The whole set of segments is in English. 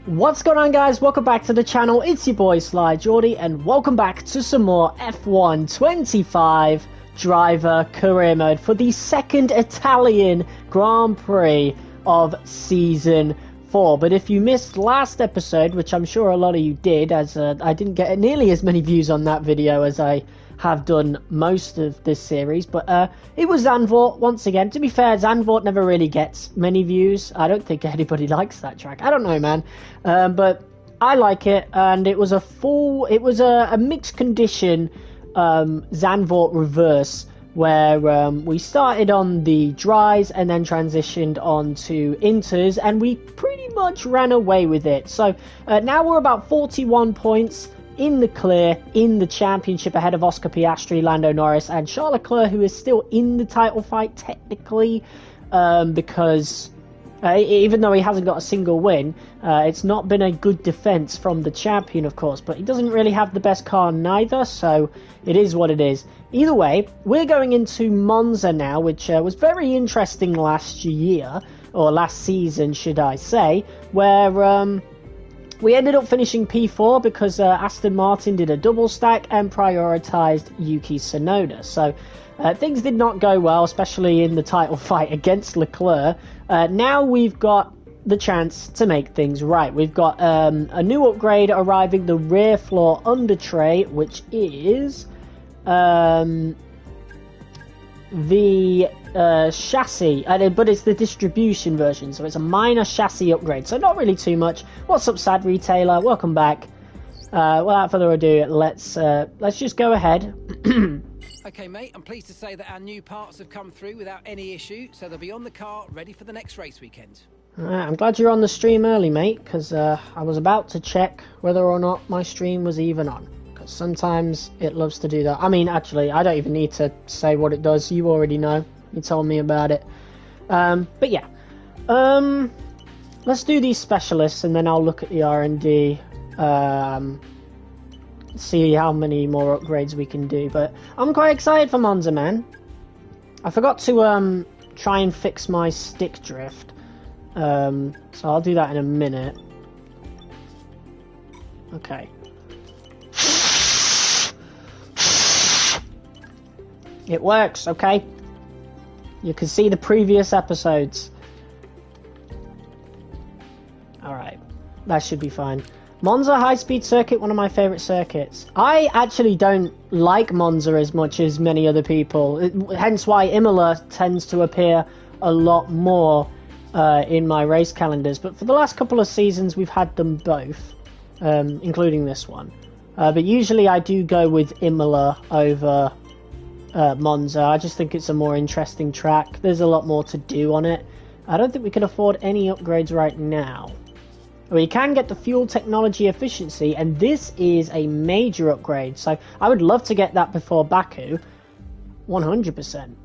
What's going on, guys? Welcome back to the channel. It's your boy Sly Jordy, and welcome back to some more F1 25 driver career mode for the second Italian Grand Prix of season 4. But if you missed last episode, which I'm sure a lot of you did, as I didn't get nearly as many views on that video as I have done most of this series, but it was Zandvoort once again. To be fair, Zandvoort never really gets many views. I don't think anybody likes that track. I don't know, man, but I like it, and it was a mixed condition Zandvoort reverse, where we started on the dries and then transitioned on to inters, and we pretty much ran away with it. So now we're about 41 points in the clear in the championship, ahead of Oscar Piastri, Lando Norris, and Charles Leclerc, who is still in the title fight technically, because even though he hasn't got a single win, it's not been a good defense from the champion, of course, but he doesn't really have the best car neither, so it is what it is. Either way, we're going into Monza now, which was very interesting last year, or last season should I say, where we ended up finishing P4 because Aston Martin did a double stack and prioritised Yuki Tsunoda. So things did not go well, especially in the title fight against Leclerc. Now we've got the chance to make things right. We've got a new upgrade arriving, the rear floor under tray, which is the chassis, but it's the distribution version, so it's a minor chassis upgrade, so not really too much. What's up, sad retailer? Welcome back. Without further ado, let's just go ahead. Okay, mate, I'm pleased to say that our new parts have come through without any issue, so they'll be on the car ready for the next race weekend. Alright, I'm glad you're on the stream early, mate, because I was about to check whether or not my stream was even on. Sometimes it loves to do that. I mean, actually, I don't even need to say what it does. You already know. You told me about it. But yeah. Let's do these specialists, and then I'll look at the R&D. See how many more upgrades we can do. But I'm quite excited for Monza, man. I forgot to try and fix my stick drift. So I'll do that in a minute. Okay. It works, okay? You can see the previous episodes. Alright, that should be fine. Monza high-speed circuit, one of my favourite circuits. I actually don't like Monza as much as many other people, hence why Imola tends to appear a lot more in my race calendars. But for the last couple of seasons, we've had them both, including this one. But usually I do go with Imola over Monza. I just think it's a more interesting track. There's a lot more to do on it. I don't think we can afford any upgrades right now. We can get the fuel technology efficiency, and this is a major upgrade, so I would love to get that before Baku. 100%.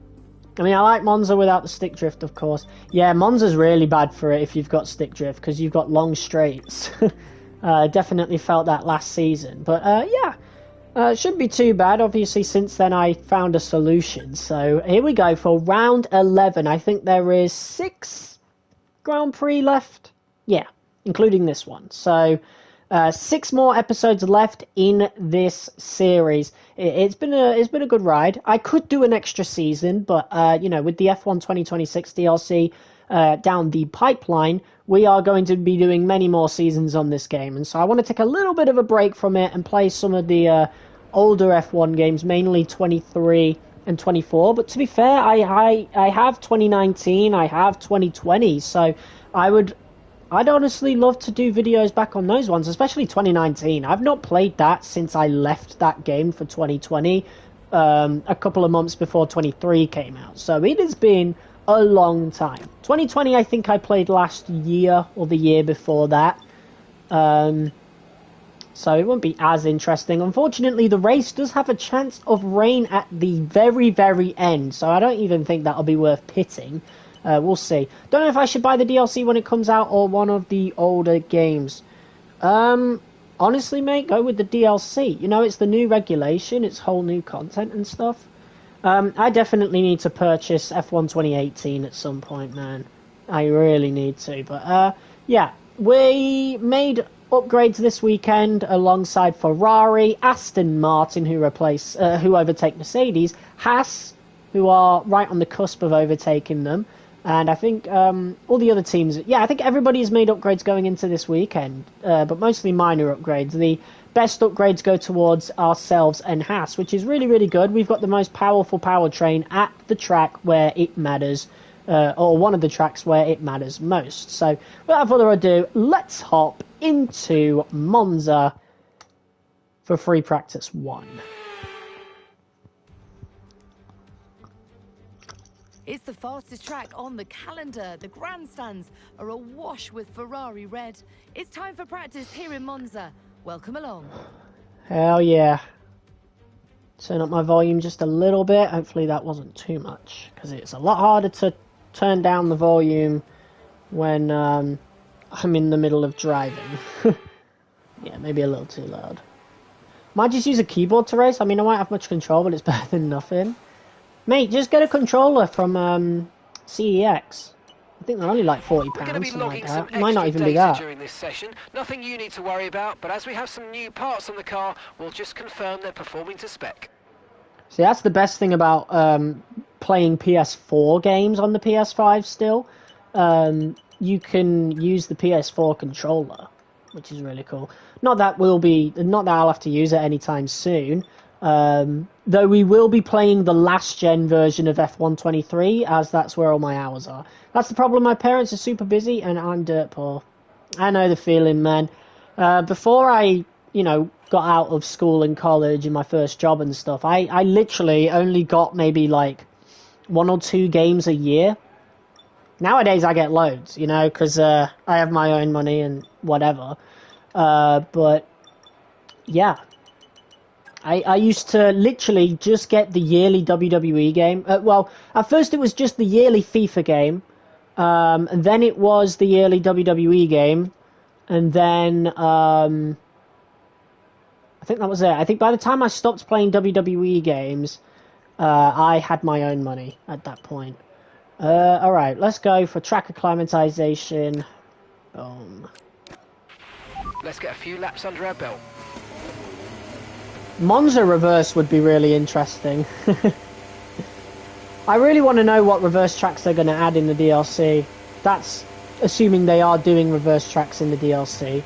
I mean, I like Monza without the stick drift, of course. Yeah, Monza's really bad for it if you've got stick drift, because you've got long straights. Definitely felt that last season, but yeah. It shouldn't be too bad. Obviously, since then I found a solution. So here we go for round 11. I think there is 6 Grand Prix left. Yeah, including this one. So 6 more episodes left in this series. It's been a good ride. I could do an extra season, but you know, with the F1 2026 DLC down the pipeline, we are going to be doing many more seasons on this game, and so I want to take a little bit of a break from it and play some of the older F1 games, mainly 23 and 24. But to be fair, I have 2019, I have 2020, so I'd honestly love to do videos back on those ones, especially 2019. I've not played that since I left that game for 2020, a couple of months before 23 came out, so it has been a long time. 2020 I think I played last year or the year before that, so it won't be as interesting. Unfortunately, the race does have a chance of rain at the very, very end, so I don't even think that'll be worth pitting. We'll see. Don't know if I should buy the DLC when it comes out or one of the older games. Honestly, mate, go with the DLC. You know, it's the new regulation, it's whole new content and stuff. I definitely need to purchase F1 2018 at some point, man. I really need to. But, yeah, we made upgrades this weekend alongside Ferrari, Aston Martin, who overtake Mercedes, Haas, who are right on the cusp of overtaking them, and I think all the other teams. Yeah, I think everybody's made upgrades going into this weekend, but mostly minor upgrades. The best upgrades go towards ourselves and Haas, which is really, really good. We've got the most powerful powertrain at the track where it matters. Or one of the tracks where it matters most. So, without further ado, let's hop into Monza for free practice 1. It's the fastest track on the calendar. The grandstands are awash with Ferrari red. It's time for practice here in Monza. Welcome along. Hell yeah. Turn up my volume just a little bit. Hopefully that wasn't too much, because it's a lot harder to turn down the volume when I'm in the middle of driving. Yeah, maybe a little too loud. Might just use a keyboard to race. I mean, I won't have much control, but it's better than nothing. Mate, just get a controller from CEX. I think they're only like £40, something like that. It might not even be that. During this session. Nothing you need to worry about, but as we have some new parts on the car, we'll just confirm they're performing to spec. See, that's the best thing about playing PS4 games on the PS5 still. You can use the PS4 controller, which is really cool. Not that I'll have to use it anytime soon. Though we will be playing the last gen version of F123, as that's where all my hours are. That's the problem. My parents are super busy and I'm dirt poor. I know the feeling, man. Before I, got out of school and college and my first job and stuff, I literally only got maybe like 1 or 2 games a year. Nowadays I get loads, because I have my own money and whatever. But yeah, I used to literally just get the yearly WWE game. Well, at first it was just the yearly FIFA game, and then it was the yearly WWE game, and then I think that was it. I think by the time I stopped playing WWE games, I had my own money at that point. Alright, let's go for track acclimatization. Boom. Let's get a few laps under our belt. Monza reverse would be really interesting. I really want to know what reverse tracks they're going to add in the DLC. That's assuming they are doing reverse tracks in the DLC.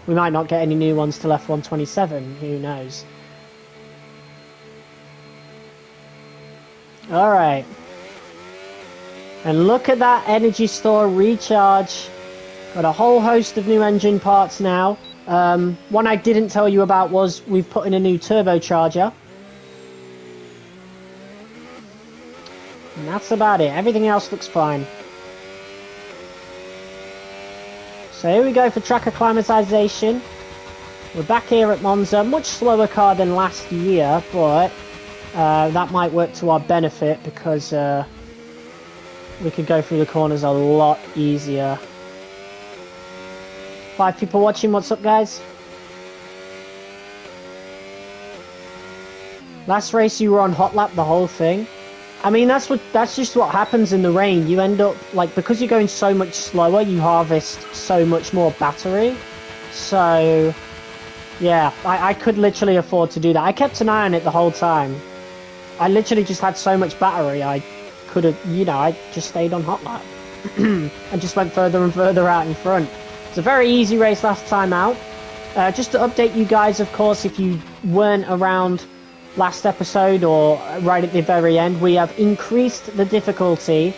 We might not get any new ones till F127, who knows. Alright. And look at that energy store recharge. Got a whole host of new engine parts now. One I didn't tell you about was we've put in a new turbocharger. And that's about it. Everything else looks fine. So here we go for track acclimatization. We're back here at Monza. Much slower car than last year, but that might work to our benefit because we could go through the corners a lot easier. 5 people watching. What's up, guys? Last race you were on hot lap the whole thing. I mean, that's just what happens in the rain. You end up, because you're going so much slower, you harvest so much more battery. So, yeah, I could literally afford to do that. I kept an eye on it the whole time. I literally just had so much battery, I could have, I just stayed on hot lap. And just went further and further out in front. It's a very easy race last time out. Just to update you guys, of course, if you weren't around last episode or right at the very end, we have increased the difficulty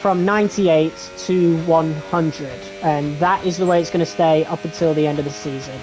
from 98 to 100, and that is the way it's going to stay up until the end of the season.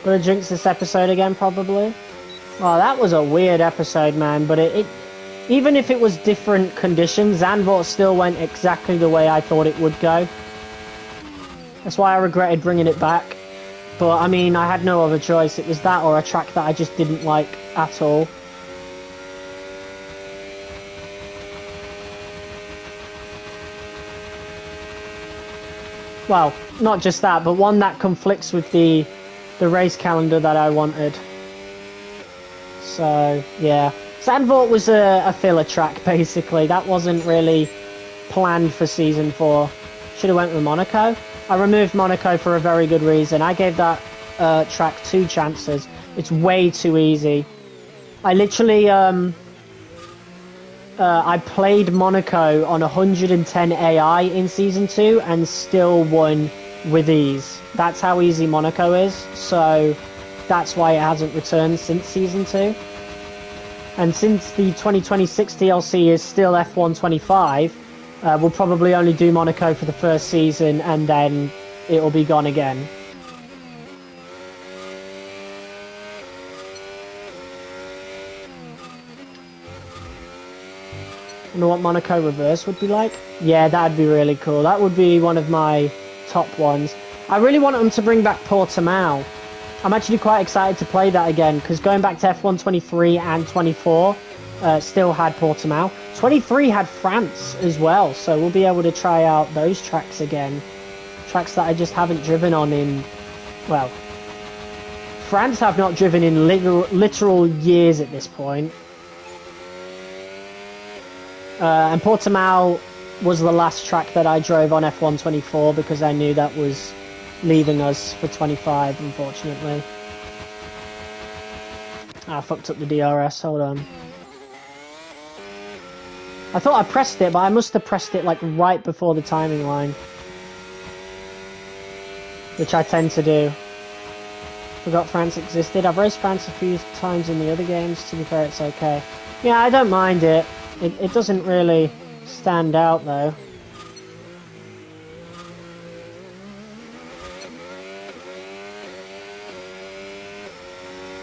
Gonna jinx this episode again, probably. Oh, that was a weird episode, man. But it even if it was different conditions, Zandvoort still went exactly the way I thought it would go. That's why I regretted bringing it back. But, I mean, I had no other choice. It was that or a track that I just didn't like at all. Well, not just that, but one that conflicts with the race calendar that I wanted. So, yeah. Zandvoort was a filler track, basically. That wasn't really planned for Season 4. Should have went with Monaco. I removed Monaco for a very good reason. I gave that track 2 chances. It's way too easy. I literally, I played Monaco on 110 AI in Season 2 and still won with ease. That's how easy Monaco is, so that's why it hasn't returned since Season 2. And since the 2026 DLC is still F125, we'll probably only do Monaco for the first season and then it'll be gone again. I wonder what Monaco reverse would be like. Yeah, that'd be really cool. That would be one of my top ones. I really want them to bring back Portimao. I'm actually quite excited to play that again, because going back to F1 23 and 24 still had Portimao. 23 had France as well, so we'll be able to try out those tracks again. Tracks that I just haven't driven on in, well, France I've not driven in literal years at this point. And Portimao was the last track that I drove on F1 24 because I knew that was leaving us for 25, unfortunately. I fucked up the DRS, hold on. I thought I pressed it, but I must have pressed it like right before the timing line. Which I tend to do. Forgot France existed. I've raced France a few times in the other games, to be fair, it's okay. Yeah, I don't mind it. It doesn't really stand out though.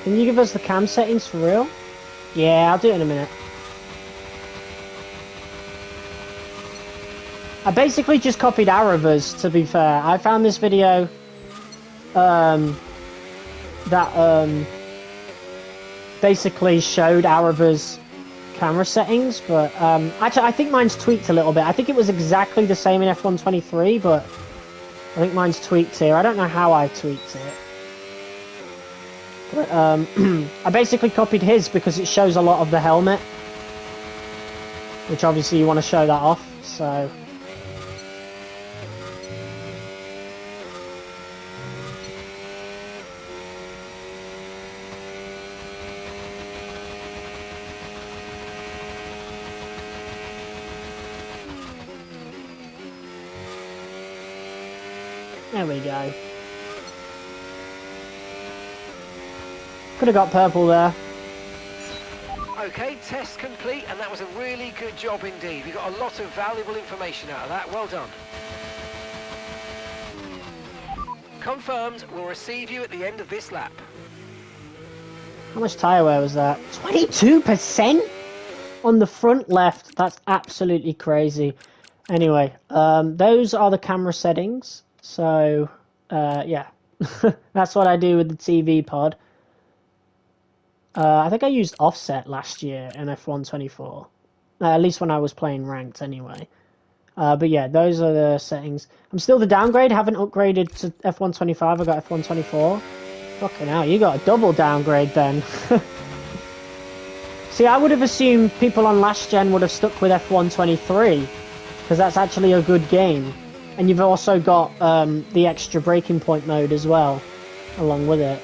Can you give us the cam settings for real? Yeah, I'll do it in a minute. I basically just copied Arava's, to be fair. I found this video that basically showed Arava's camera settings, but actually I think mine's tweaked a little bit. I think it was exactly the same in F1 23, but I think mine's tweaked here. I don't know how I tweaked it. But I basically copied his because it shows a lot of the helmet, which obviously you want to show that off, so... There we go. Could have got purple there. Okay, test complete, and that was a really good job indeed. We got a lot of valuable information out of that. Well done. Confirmed, we'll receive you at the end of this lap. How much tyre wear was that? 22% on the front left. That's absolutely crazy. Anyway, those are the camera settings. So, yeah. That's what I do with the TV pod. I think I used offset last year in F1 24. At least when I was playing ranked anyway. But yeah, those are the settings. I'm still the downgrade, haven't upgraded to F1 25, I got F1 24. Fucking hell, you got a double downgrade then. See, I would have assumed people on last gen would have stuck with F1 23, because that's actually a good game. And you've also got the extra breaking point mode as well, along with it.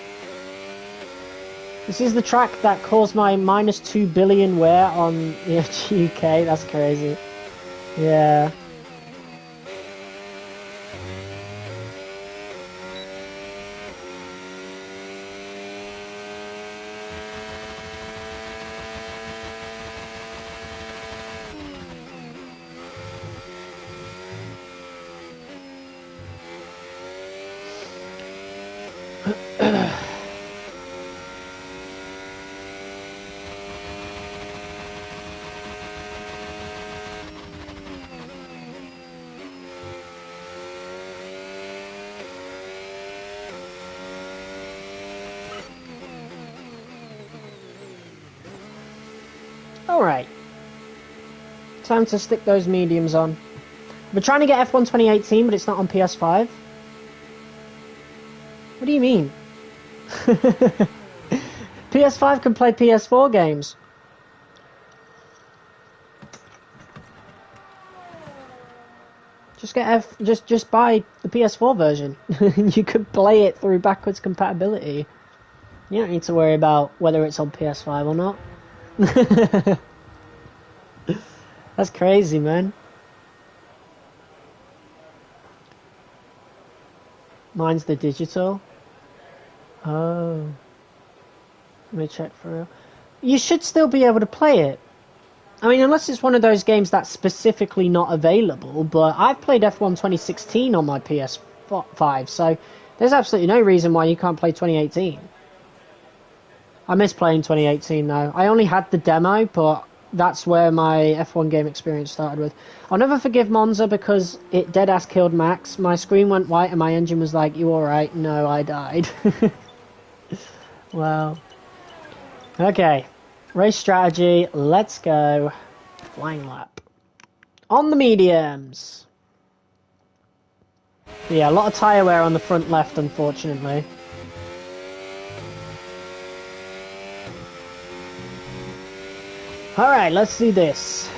This is the track that caused my minus 2 billion wear on the UK. That's crazy. Yeah. Alright. Time to stick those mediums on. We're trying to get F1 2018, but it's not on PS5. What do you mean? PS5 can play PS4 games. Just buy the PS4 version. You could play it through backwards compatibility. You don't need to worry about whether it's on PS5 or not. That's crazy, man. Mine's the digital. Oh. Let me check for real. You should still be able to play it. I mean, unless it's one of those games that's specifically not available, but I've played F1 2016 on my PS5, so there's absolutely no reason why you can't play 2018. I miss playing 2018 though. I only had the demo, but that's where my F1 game experience started with. I'll never forgive Monza because it deadass killed Max. My screen went white and my engine was like, "You alright?" No, I died. Wow. Okay. Race strategy. Let's go. Flying lap. On the mediums. Yeah, a lot of tyre wear on the front left, unfortunately. Alright, let's do this.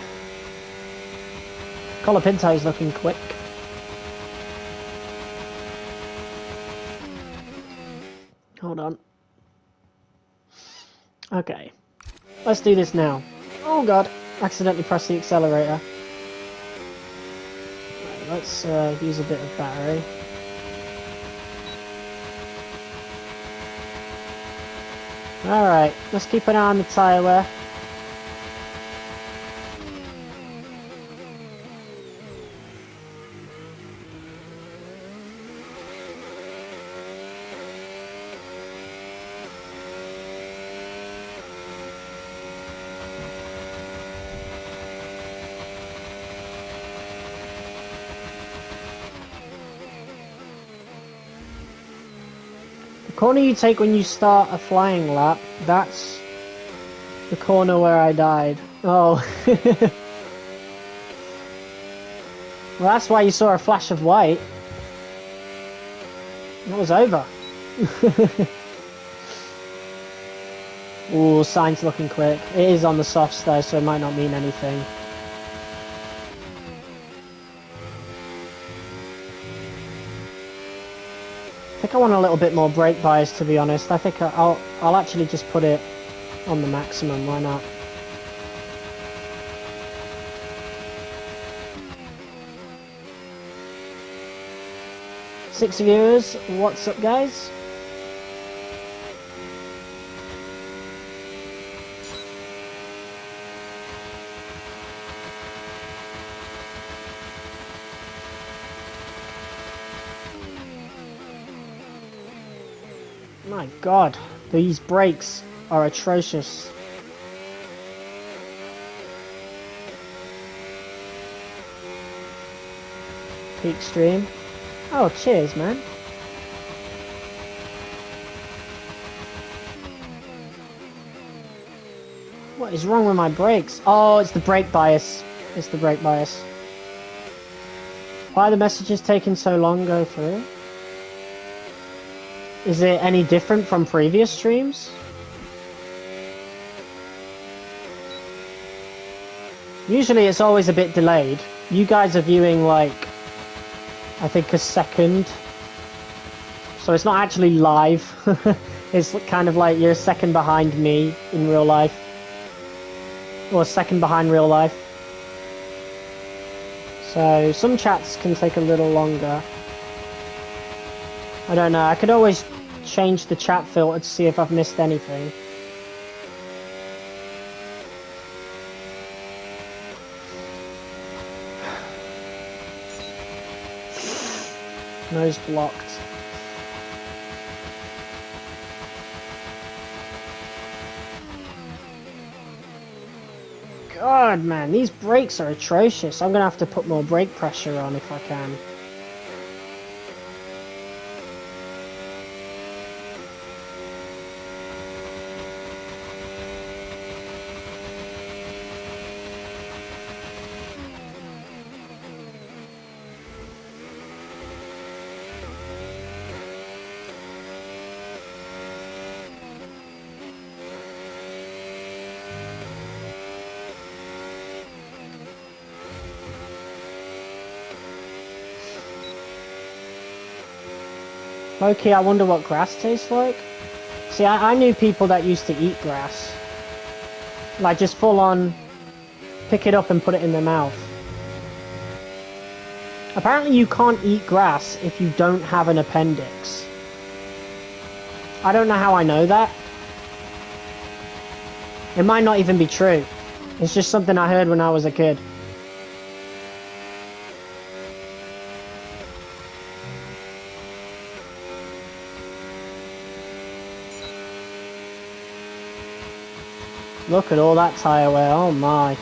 Colapinto's looking quick. Hold on. Okay. Let's do this now. Oh god, accidentally pressed the accelerator. Right, let's use a bit of battery. Alright, let's keep an eye on the tyre wear. The corner you take when you start a flying lap, that's the corner where I died. Oh. Well, that's why you saw a flash of white. It was over. Ooh, Sainz looking quick. It is on the softs though, so it might not mean anything. I think I want a little bit more brake bias, to be honest. I think I'll actually just put it on the maximum. Why not? Six viewers, what's up, guys? My god, these brakes are atrocious. Peak stream. Oh, cheers, man. What is wrong with my brakes? Oh, it's the brake bias. It's the brake bias. Why are the messages taking so long to go through? Is it any different from previous streams? Usually it's always a bit delayed. You guys are viewing like, I think a second. So it's not actually live. It's kind of like you're a second behind me in real life. Or a second behind real life. So some chats can take a little longer. I don't know, I could always change the chat filter to see if I've missed anything. Nose blocked. God, man, these brakes are atrocious. I'm gonna have to put more brake pressure on if I can. Low-key, I wonder what grass tastes like. See, I knew people that used to eat grass. Like, just full on pick it up and put it in their mouth. Apparently you can't eat grass if you don't have an appendix. I don't know how I know that. It might not even be true. It's just something I heard when I was a kid. Look at all that tyre wear, oh my.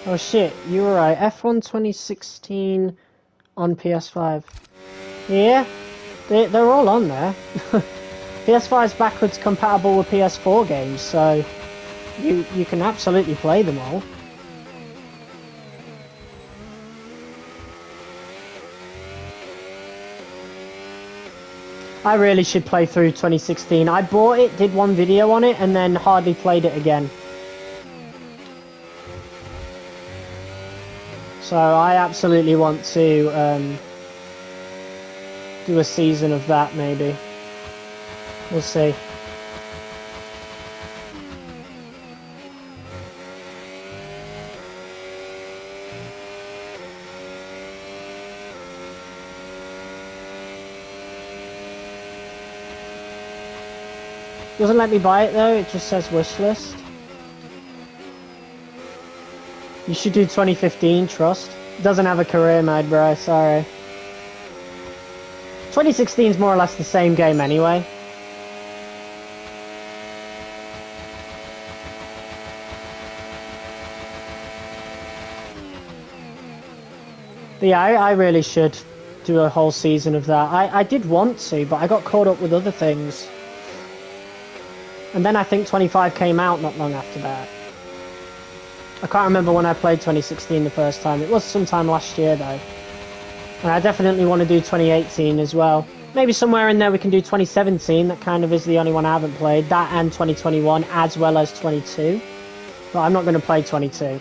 Oh shit, you were right. F1 2016 on PS5. Yeah, they're all on there. PS5 is backwards compatible with PS4 games, so you can absolutely play them all. I really should play through 2016. I bought it, did one video on it, and then hardly played it again. So I absolutely want to do a season of that, maybe. We'll see. Doesn't let me buy it though, it just says wishlist. You should do 2015, trust. Doesn't have a career mode, bro, sorry. 2016 is more or less the same game anyway. But yeah, I really should do a whole season of that. I did want to, but I got caught up with other things. And then I think 25 came out not long after that. I can't remember when I played 2016 the first time. It was sometime last year though. And I definitely want to do 2018 as well. Maybe somewhere in there we can do 2017. That kind of is the only one I haven't played. That and 2021 as well as 22. But I'm not going to play 22.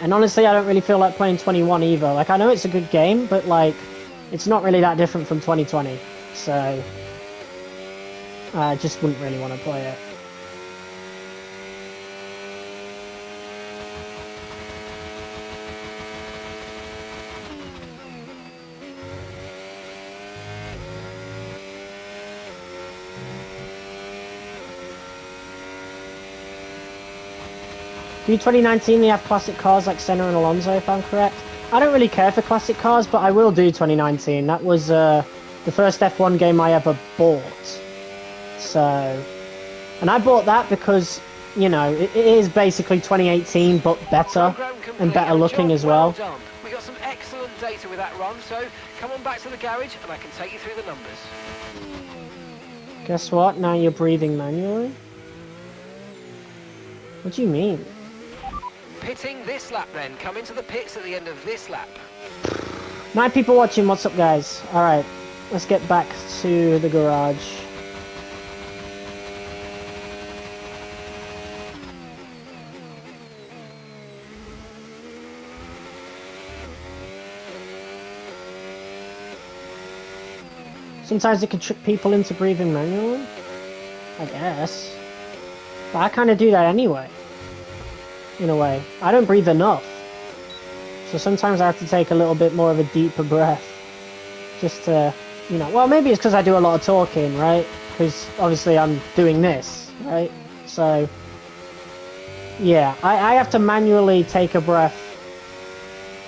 And honestly, I don't really feel like playing 21 either. Like, I know it's a good game, but like, it's not really that different from 2020. So, I just wouldn't really want to play it. Do 2019 they have classic cars like Senna and Alonso, if I'm correct? I don't really care for classic cars, but I will do 2019. That was the first F1 game I ever bought. So, and I bought that because, you know, it is basically 2018, but better and better looking as well. We got some excellent data with that run, so come on back to the garage and I can take you through the numbers. Guess what? Now you're breathing manually? What do you mean? Pitting this lap then. Come into the pits at the end of this lap. 9 people watching, what's up guys? Alright, let's get back to the garage. Sometimes it can trick people into breathing manually, I guess. But I kind of do that anyway. In a way. I don't breathe enough. So sometimes I have to take a little bit more of a deeper breath. Just to, you know, well maybe it's because I do a lot of talking, right? Because obviously I'm doing this, right? So, yeah, I have to manually take a breath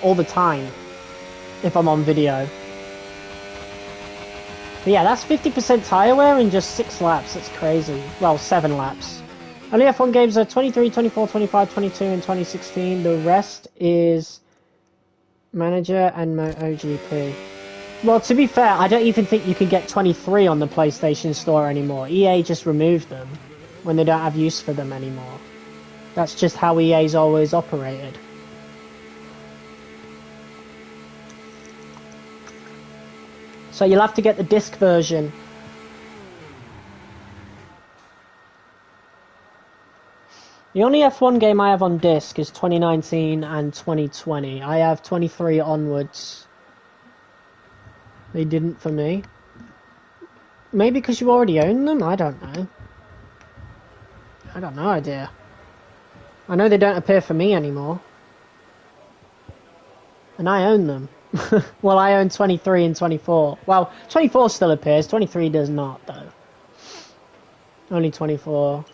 all the time if I'm on video. But yeah, that's 50% tyre wear in just 6 laps. That's crazy. Well, 7 laps. Only F1 games are 23, 24, 25, 22, and 2016. The rest is Manager and MotoGP. Well, to be fair, I don't even think you can get 23 on the PlayStation Store anymore. EA just removed them when they don't have use for them anymore. That's just how EA's always operated. So you'll have to get the disc version. The only F1 game I have on disc is 2019 and 2020. I have 23 onwards. They didn't for me. Maybe because you already own them? I don't know. I got no idea. I know they don't appear for me anymore. And I own them. Well, I own 23 and 24. Well, 24 still appears. 23 does not, though. Only 24.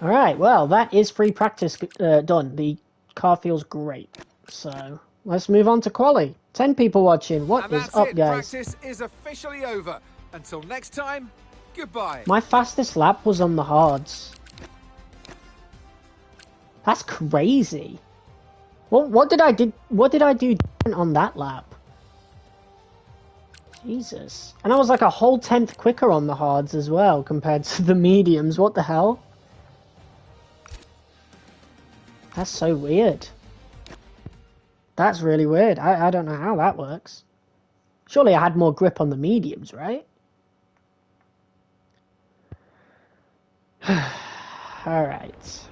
Alright, well, that is free practice done. The car feels great. So, let's move on to quali. 10 people watching. What And is that's up, it. guys? Practice is officially over. Until next time, goodbye. My fastest lap was on the hards. That's crazy. What did I do different on that lap? Jesus. And I was like a whole 10th quicker on the hards as well compared to the mediums. What the hell? That's so weird. That's really weird. I don't know how that works. Surely I had more grip on the mediums, right? Alright.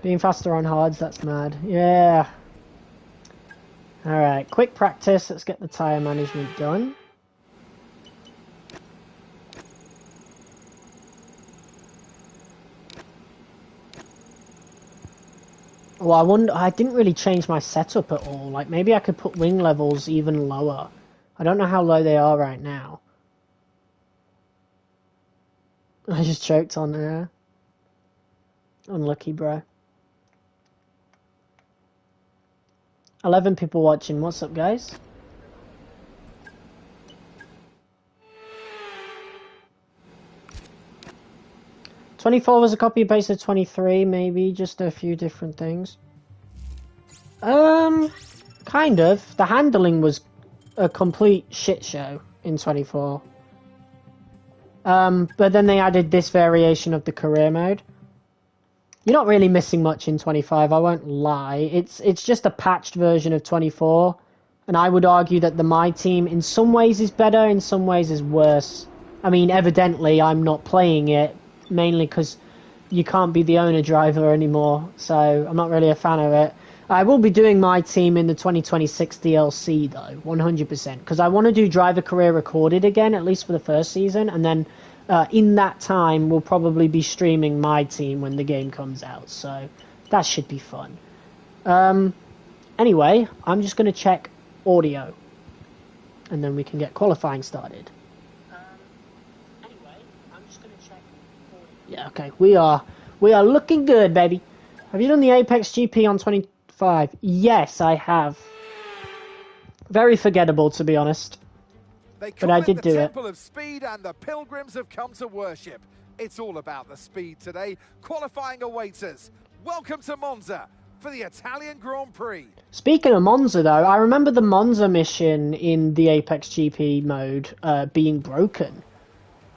Being faster on hards, that's mad. Yeah. Alright, quick practice. Let's get the tyre management done. Well, I didn't really change my setup at all. Like, maybe I could put wing levels even lower. I don't know how low they are right now. I just choked on air. Unlucky, bro. 11 people watching. What's up, guys? "24 was a copy and paste of 23, maybe. Just a few different things." Kind of. The handling was a complete shit show in 24. But then they added this variation of the career mode. You're not really missing much in 25, I won't lie. It's just a patched version of 24, and I would argue that the My Team in some ways is better, in some ways is worse. I mean, evidently I'm not playing it, mainly because you can't be the owner driver anymore, so I'm not really a fan of it. I will be doing My Team in the 2026 DLC, though, 100%, because I want to do Driver Career Recorded again, at least for the first season, and then in that time, we'll probably be streaming My Team when the game comes out, so that should be fun. Anyway, I'm just going to check audio, and then we can get qualifying started. Yeah, okay, we are looking good, baby. Have you done the Apex GP on 25? Yes, I have. Very forgettable, to be honest. But I did do it. The Temple of Speed, and the pilgrims have come to worship. It's all about the speed today. Qualifying awaits us. Welcome to Monza for the Italian Grand Prix. Speaking of Monza, though, I remember the Monza mission in the Apex GP mode being broken.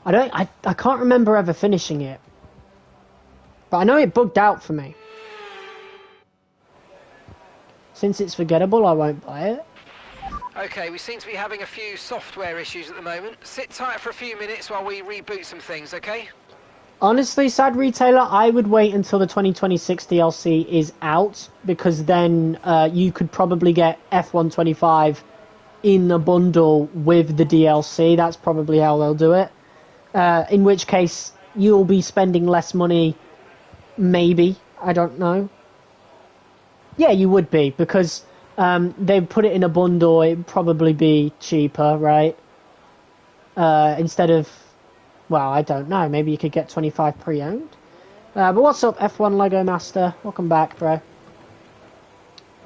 I can't remember ever finishing it. But I know it bugged out for me. Since it's forgettable, I won't buy it. Okay, we seem to be having a few software issues at the moment. Sit tight for a few minutes while we reboot some things, okay? Honestly, Sad Retailer, I would wait until the 2026 DLC is out, because then you could probably get F125 in a bundle with the DLC. That's probably how they'll do it. In which case, you'll be spending less money, maybe. I don't know. Yeah, you would be, because they put it in a bundle, it'd probably be cheaper, right? Instead of, well, I don't know, maybe you could get 25 pre-owned. But what's up, F1 Lego Master? Welcome back, bro.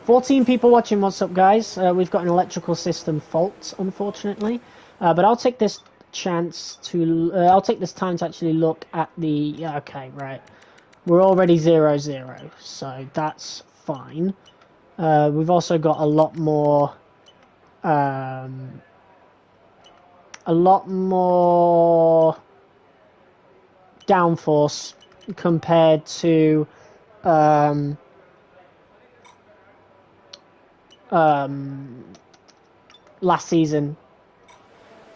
14 people watching, what's up, guys? We've got an electrical system fault, unfortunately. But I'll take this chance to, I'll take this time to actually look at the, yeah, okay, right. We're already 0-0, so that's fine. We've also got a lot more downforce compared to last season.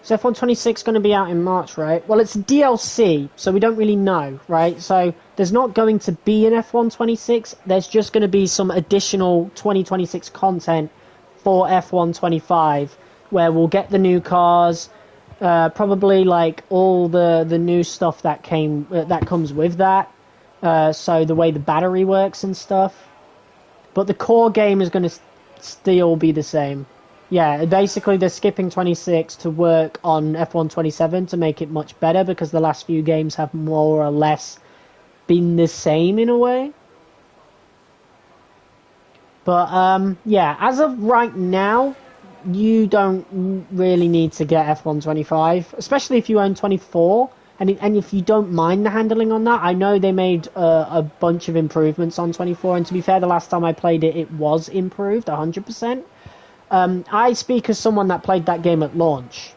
So F126 going to be out in March, right? Well, it's DLC, so we don't really know, right? So there's not going to be an F126. There's just going to be some additional 2026 content for F125, where we'll get the new cars, probably like all the new stuff that comes with that. So the way the battery works and stuff. But the core game is going to still be the same. Yeah, basically they're skipping 26 to work on F127 to make it much better because the last few games have more or less been the same in a way. But yeah, as of right now, you don't really need to get F125, especially if you own 24. And if you don't mind the handling on that, I know they made a bunch of improvements on 24. And to be fair, the last time I played it, it was improved 100%. I speak as someone that played that game at launch.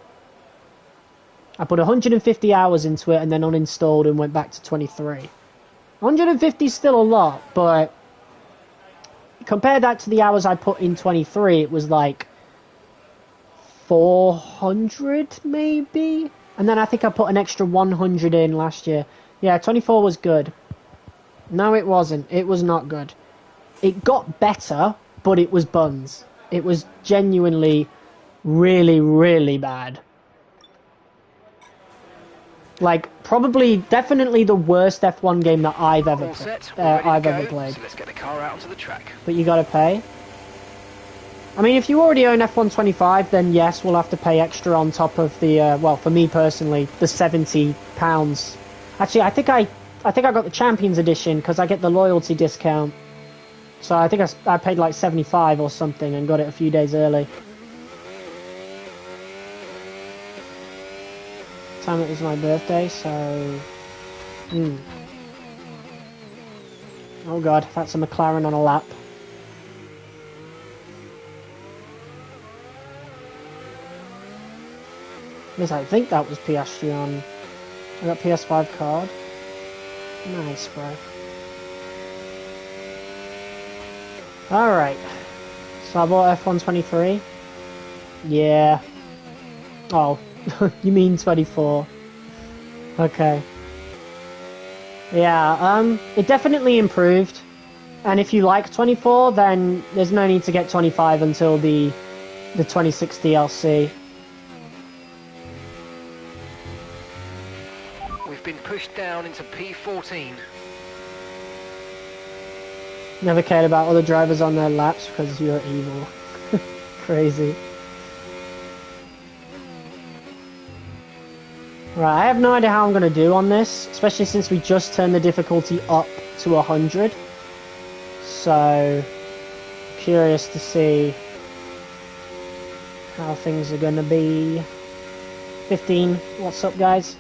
I put 150 hours into it and then uninstalled and went back to 23. 150 is still a lot, but compare that to the hours I put in 23, it was like 400 maybe? And then I think I put an extra 100 in last year. Yeah, 24 was good. No, it wasn't. It was not good. It got better, but it was buns. It was genuinely really, really bad. Like, probably, definitely the worst F1 game that I've ever played. So let's get the car out onto the track. But you gotta pay. I mean, if you already own F125, then yes, we'll have to pay extra on top of the, well, for me personally, the £70. Actually, I think I got the Champions Edition because I get the loyalty discount. So I think I paid like 75 or something and got it a few days early. Time it was my birthday, so... Oh god, that's a McLaren on a lap. Yes, I think that was Piastri on... I got PS5 card. Nice, bro. Alright. So I bought F123. Yeah. Oh. You mean 24. Okay. Yeah, it definitely improved. And if you like 24, then there's no need to get 25 until the 26 DLC. We've been pushed down into P14. Never cared about other drivers on their laps because you're evil. Crazy. Right, I have no idea how I'm going to do on this, especially since we just turned the difficulty up to 100. So, curious to see how things are going to be. 15, what's up guys?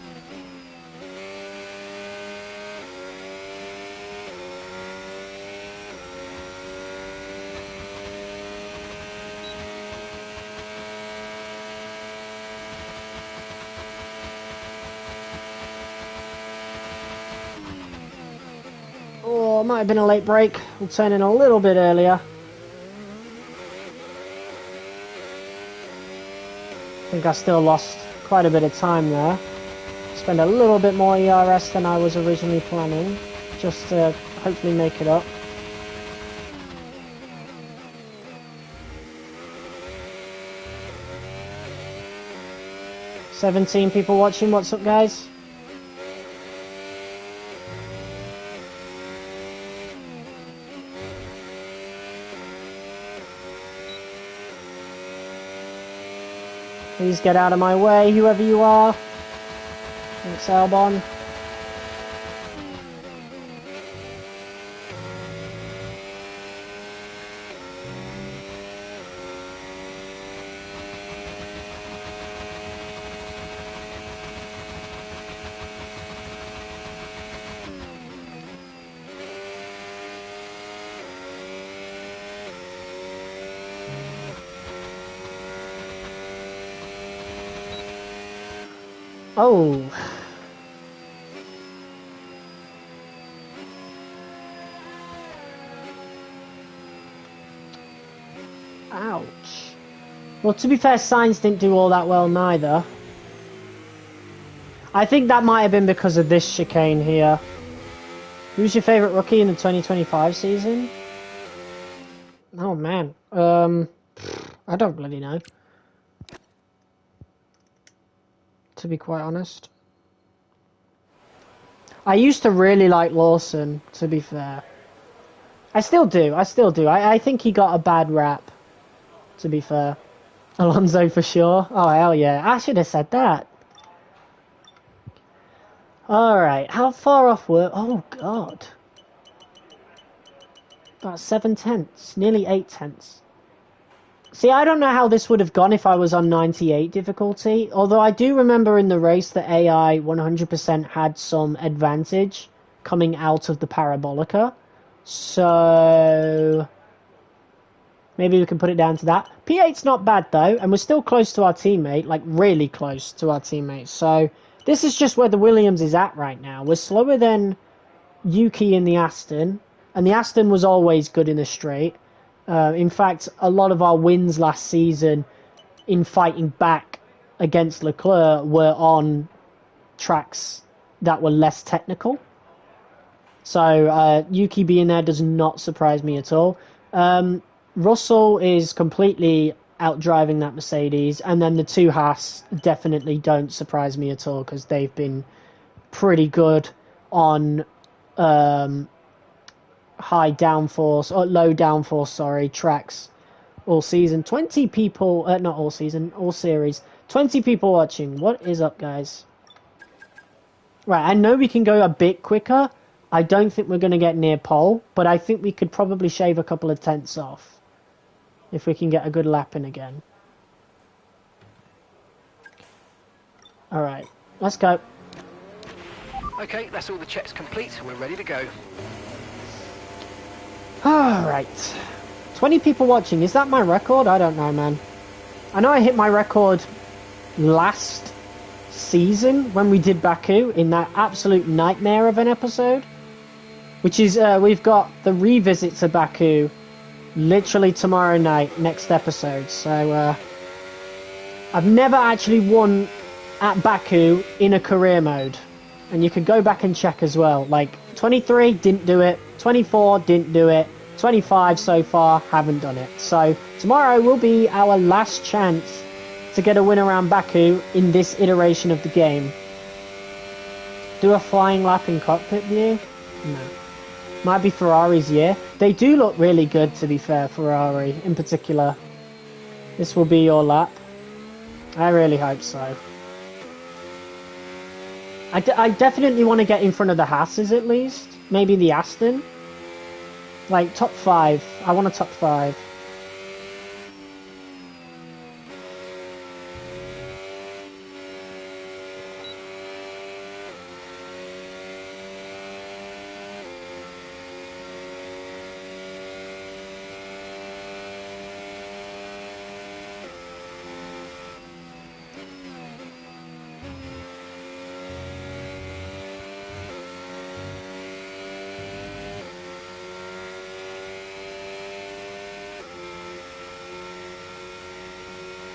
Oh, might have been a late break. We'll turn in a little bit earlier. I think I still lost quite a bit of time there. Spend a little bit more ERS than I was originally planning, just to hopefully make it up. "17 people watching, what's up guys?" Please get out of my way, whoever you are. Thanks, Albon. Oh. Ouch. Well, to be fair, Sainz didn't do all that well neither. I think that might have been because of this chicane here. Who's your favourite rookie in the 2025 season? Oh man, I don't bloody know. To be quite honest, I used to really like Lawson. To be fair, I still do. I think he got a bad rap. To be fair, Alonso for sure. Oh hell yeah! I should have said that. All right, how far off were? Oh god, about 7/10, nearly 8/10. See, I don't know how this would have gone if I was on 98 difficulty, although I do remember in the race that AI 100% had some advantage coming out of the Parabolica. So maybe we can put it down to that. P8's not bad though, and we're still close to our teammate, like really close to our teammate. So this is just where the Williams is at right now. We're slower than Yuki in the Aston, and the Aston was always good in the straight. In fact, a lot of our wins last season in fighting back against Leclerc were on tracks that were less technical. So Yuki being there does not surprise me at all. Russell is completely outdriving that Mercedes, and then the two Haas definitely don't surprise me at all because they've been pretty good on high downforce or low downforce, sorry, tracks all season. 20 people, not all season, all series. 20 people watching. What is up, guys? Right, I know we can go a bit quicker. I don't think we're going to get near pole, but I think we could probably shave a couple of tenths off if we can get a good lap in again. All right, let's go. Okay, that's all the checks complete. We're ready to go. Alright. 20 people watching. Is that my record? I don't know, man. I know I hit my record last season when we did Baku in that absolute nightmare of an episode. Which is, we've got the revisit to Baku literally tomorrow night, next episode. So, I've never actually won at Baku in a career mode. And you can go back and check as well. Like, 23, didn't do it. 24, didn't do it. 25 so far, haven't done it. So, tomorrow will be our last chance to get a win around Baku in this iteration of the game. Do a flying lap in cockpit view? No. Might be Ferrari's year. They do look really good, to be fair, Ferrari in particular. This will be your lap. I really hope so. I definitely want to get in front of the Haas's at least. Maybe the Aston. Like, top 5. I want a top 5.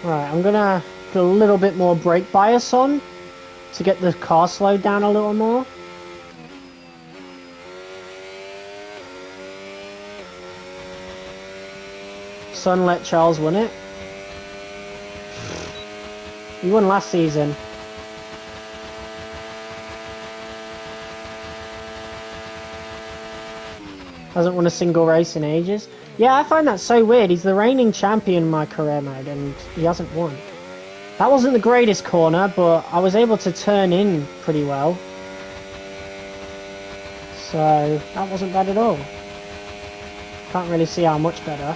Right, I'm gonna put a little bit more brake bias on to get the car slowed down a little more. Son let Charles win it. He won last season. Hasn't won a single race in ages. Yeah, I find that so weird. He's the reigning champion in my career mode, and he hasn't won. That wasn't the greatest corner, but I was able to turn in pretty well. So, that wasn't bad at all. Can't really see how much better.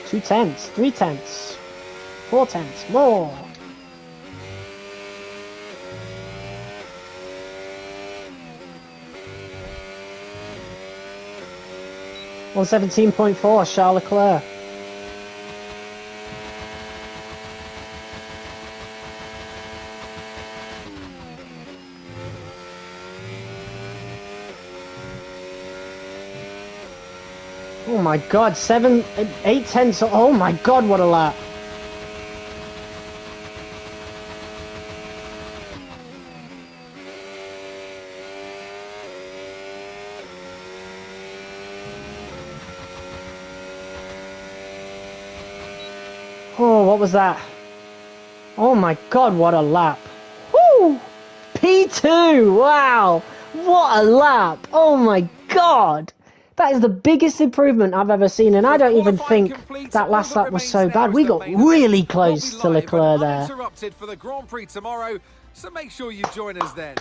Two tenths, 3 tenths, 4 tenths, more. 117.4, Charles Leclerc. Oh my god, 8 tenths. Oh my god, what a lap. what was that? Oh my god, what a lap. Woo! P2! Wow! What a lap! Oh my god! That is the biggest improvement I've ever seen, and I don't even think that last lap was so bad. We got really close to Leclerc there. For the Grand Prix tomorrow, so make sure you join us then.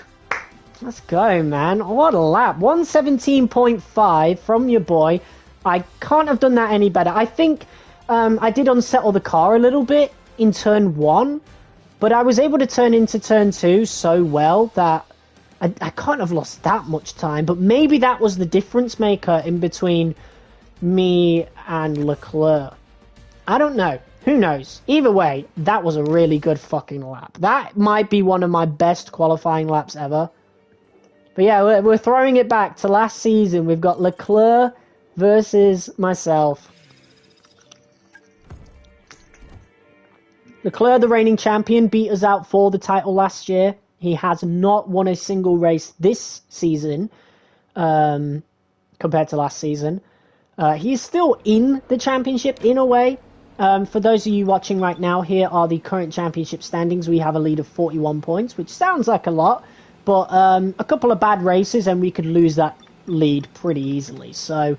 Let's go, man. What a lap. 117.5 from your boy. I can't have done that any better. I think I did unsettle the car a little bit in turn 1, but I was able to turn into turn 2 so well that I can't have lost that much time. But maybe that was the difference maker in between me and Leclerc. I don't know. Who knows? Either way, that was a really good fucking lap. That might be one of my best qualifying laps ever. But yeah, we're throwing it back to last season. We've got Leclerc versus myself. Leclerc, the reigning champion, beat us out for the title last year. He has not won a single race this season compared to last season. He's still in the championship in a way. For those of you watching right now, here are the current championship standings. We have a lead of 41 points, which sounds like a lot. But a couple of bad races and we could lose that lead pretty easily. So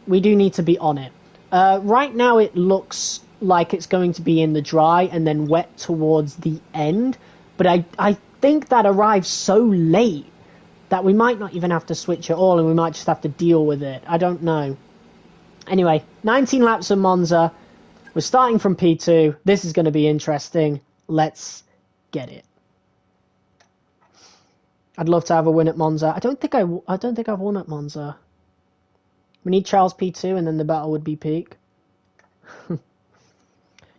we do need to be on it. Right now it looks like it's going to be in the dry and then wet towards the end. But I think that arrives so late that we might not even have to switch at all and we might just have to deal with it. I don't know. Anyway, 19 laps of Monza. We're starting from P2. This is going to be interesting. Let's get it. I'd love to have a win at Monza. I don't think I've won at Monza. We need Charles P2 and then the battle would be peak.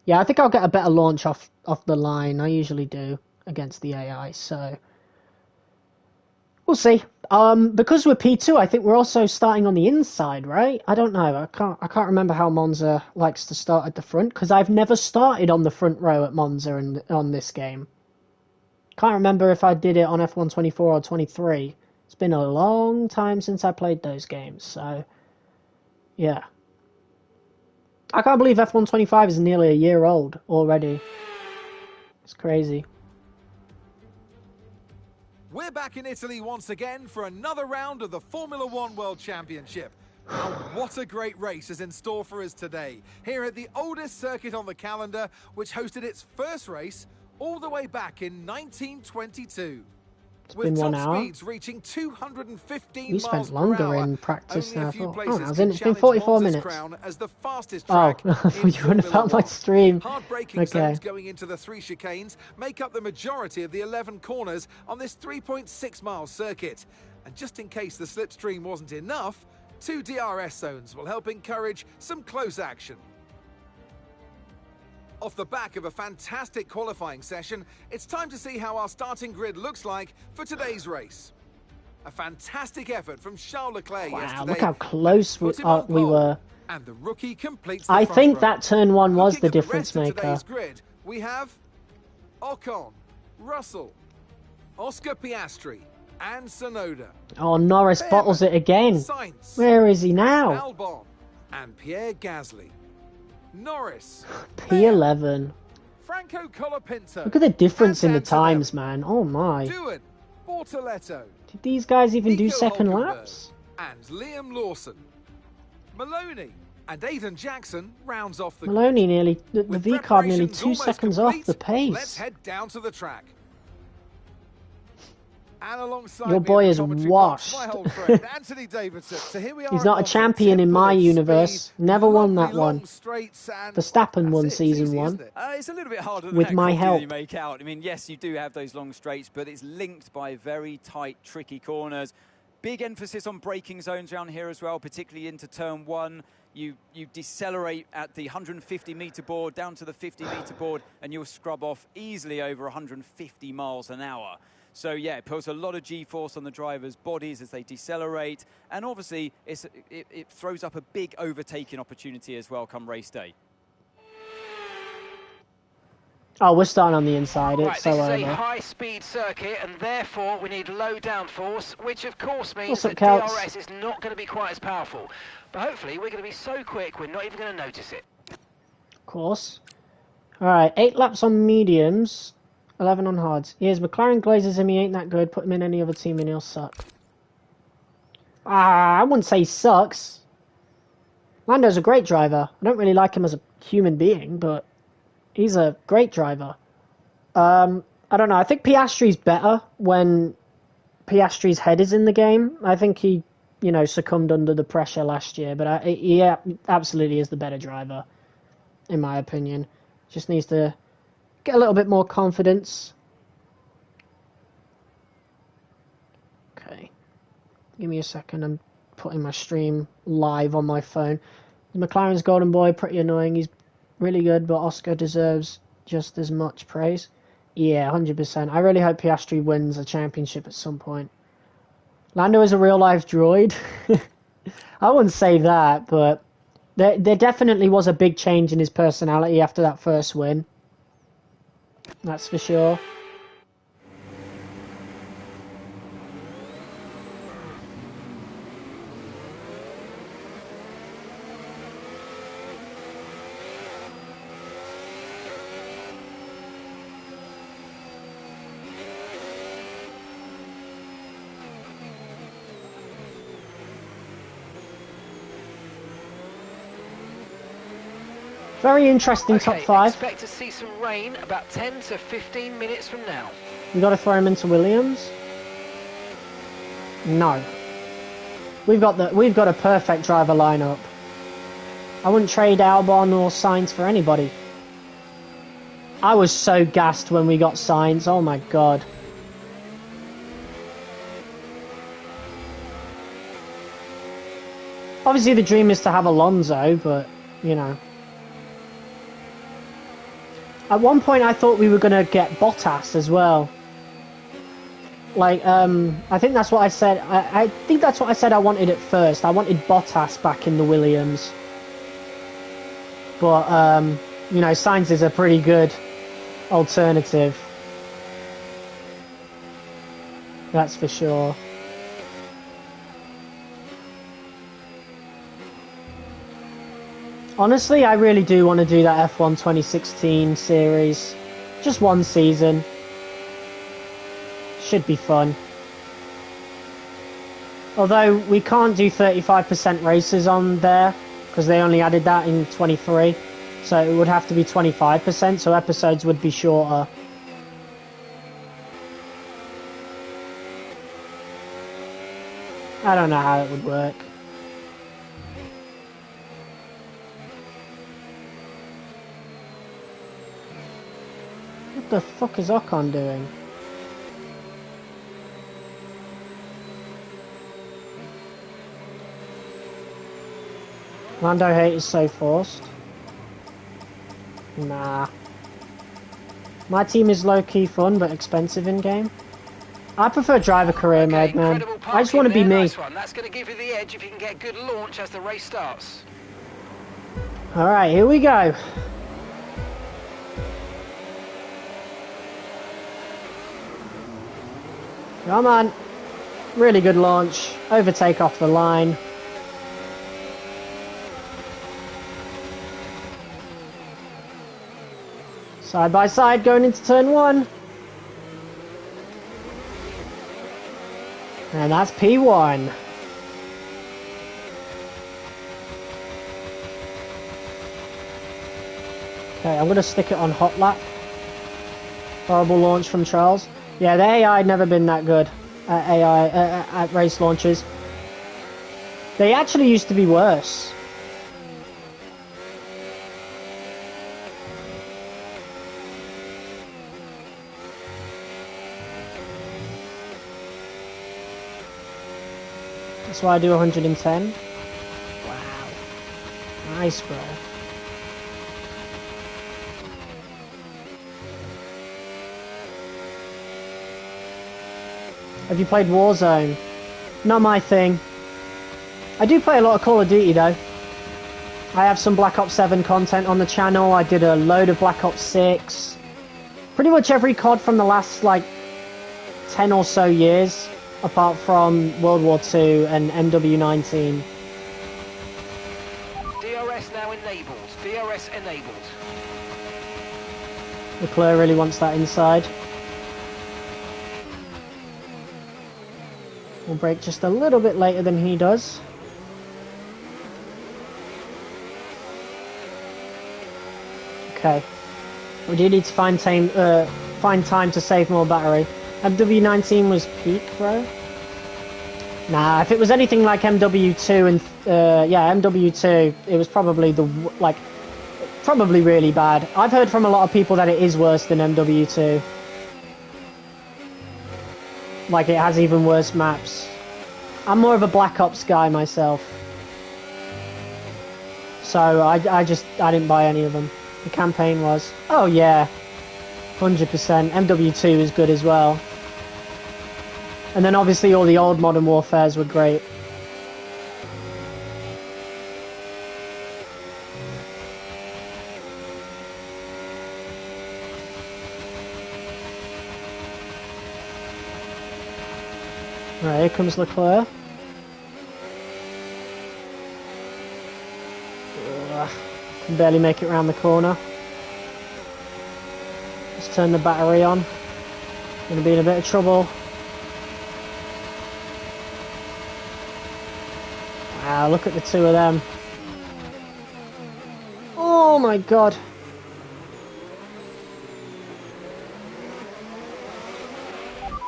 Yeah, I think I'll get a better launch off the line. I usually do against the AI, so we'll see. Because we're P2, I think we're also starting on the inside, right? I don't know. I can't remember how Monza likes to start at the front because I've never started on the front row at Monza on this game. Can't remember if I did it on F1 24 or 23. It's been a long time since I played those games, so yeah. I can't believe F1 25 is nearly a year old already. It's crazy. We're back in Italy once again for another round of the Formula One World Championship. And what a great race is in store for us today, here at the oldest circuit on the calendar, which hosted its first race all the way back in 1922. It's been 1 hour. Speeds reaching 215 we spent longer in practice than I thought. It's been 44 minutes. As the fastest track I thought you wouldn't have felt my stream. Hard braking zones going into the 3 chicanes make up the majority of the 11 corners on this 3.6-mile circuit. And just in case the slipstream wasn't enough, 2 DRS zones will help encourage some close action. Off the back of a fantastic qualifying session, it's time to see how our starting grid looks like for today's race. A fantastic effort from Charles Leclerc yesterday. Wow, look how close we were. And the rookie completes the I think row. that turn 1 was Looking the at difference the rest maker. Of today's grid, we have Ocon, Russell, Oscar Piastri, and Tsunoda. Oh, Norris bottles it again. Sainz, where is he now? Albon, and Pierre Gasly. Norris, P11. Franco Colapinto. Look at the difference in the times, man. Oh my. Doohan, Bortoletto. Did these guys even do Nico second Hülkenberg, laps? And Liam Lawson. Maloney and Aiden Jackson rounds off the Maloney grid. the V-card nearly 2 seconds off the pace. Let's head down to the track. And alongside your boy is washed. My old friend, Anthony Davidson. So here we are. He's not a champion in my universe. Never won that one. Verstappen won season 1. It's a little bit harder than with my help. You make out. I mean, yes, you do have those long straights, but it's linked by very tight, tricky corners. Big emphasis on braking zones around here as well, particularly into turn 1. You decelerate at the 150-meter board down to the 50-meter board, and you'll scrub off easily over 150 miles an hour. So yeah, it puts a lot of G-force on the drivers' bodies as they decelerate, and obviously it throws up a big overtaking opportunity as well come race day. Oh, we're starting on the inside. Right, it's so over. This is a high-speed circuit, and therefore we need low downforce, which of course means that DRS is not going to be quite as powerful. But hopefully we're going to be so quick we're not even going to notice it. Of course. Alright, 8 laps on mediums, 11 on hards. Here's McLaren glazes him, he ain't that good. Put him in any other team and he'll suck. I wouldn't say he sucks. Lando's a great driver. I don't really like him as a human being, but he's a great driver. I don't know, I think Piastri's better when Piastri's head is in the game. I think he, you know, succumbed under the pressure last year, but he absolutely is the better driver, in my opinion. Just needs to get a little bit more confidence. Okay. Give me a second, I'm putting my stream live on my phone. McLaren's golden boy, pretty annoying. He's really good, but Oscar deserves just as much praise. Yeah, 100%. I really hope Piastri wins a championship at some point. Lando is a real-life droid. I wouldn't say that, but there definitely was a big change in his personality after that first win. That's for sure. Very interesting top 5. Expect to see some rain about 10 to 15 minutes from now. We got to throw him into Williams. No. We've got a perfect driver lineup. I wouldn't trade Albon or Sainz for anybody. I was so gassed when we got Sainz. Oh my god. Obviously the dream is to have Alonso, but you know. At one point I thought we were going to get Bottas as well. Like, I think that's what I said. I think that's what I said I wanted at first. I wanted Bottas back in the Williams. But, you know, Sainz is a pretty good alternative. That's for sure. Honestly, I really do want to do that F1 2016 series. Just one season. Should be fun. Although, we can't do 35% races on there, because they only added that in 23. So it would have to be 25%, so episodes would be shorter. I don't know how it would work. What the fuck is Ocon doing? Lando hate is so forced. Nah. My team is low-key fun but expensive in-game. I prefer driver career mode, man. I just want to be me. Nice one. That's going to give you the edge if you can get good launch as the race starts. Alright, here we go. Come on. Really good launch. Overtake off the line. Side by side going into turn 1. And that's P1. Okay, I'm going to stick it on hot lap. Horrible launch from Charles. Yeah, the AI had never been that good at at race launches. They actually used to be worse. That's why I do 110. Wow. Nice, bro. Have you played Warzone? Not my thing. I do play a lot of Call of Duty though. I have some Black Ops 7 content on the channel. I did a load of Black Ops 6. Pretty much every COD from the last like 10 or so years, apart from World War II and MW19. DRS now enabled. DRS enabled. Leclerc really wants that inside. We'll brake just a little bit later than he does. Okay. We do need to find time to save more battery. MW19 was peak, bro. Nah, if it was anything like MW2 and yeah, MW2, it was probably probably really bad. I've heard from a lot of people that it is worse than MW2. Like it has even worse maps. I'm more of a Black Ops guy myself, so I didn't buy any of them. The campaign was, oh yeah, 100%. MW2 is good as well. And then obviously all the old Modern Warfares were great. Right, here comes Leclerc. Can barely make it around the corner. Let's turn the battery on. Gonna be in a bit of trouble. Wow, look at the two of them. Oh my god.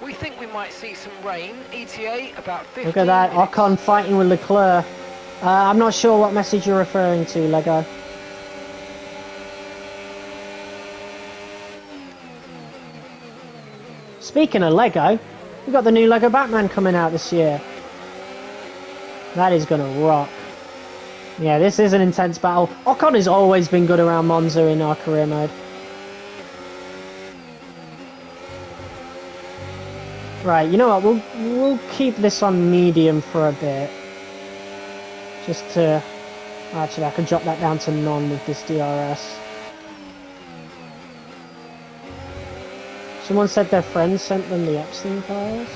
We think we might see some rain. ETA about 15 Look at that, minutes. Ocon fighting with Leclerc. I'm not sure what message you're referring to, Lego. Speaking of Lego, we've got the new Lego Batman coming out this year. That is gonna rock. Yeah, this is an intense battle. Ocon has always been good around Monza in our career mode. Right, you know what? We'll keep this on medium for a bit. Just to... Actually, I can drop that down to none with this DRS. Someone said their friends sent them the Epstein files.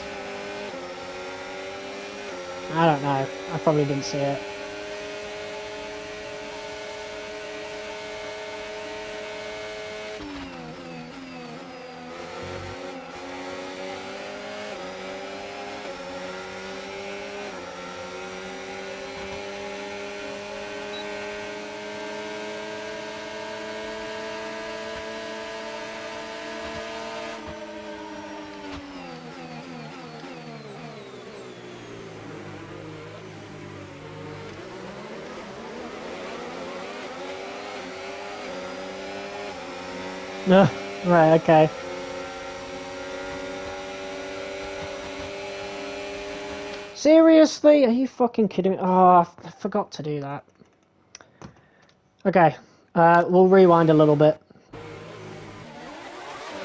I don't know. I probably didn't see it. No, right, okay. Seriously? Are you fucking kidding me? Oh, I forgot to do that. Okay, we'll rewind a little bit.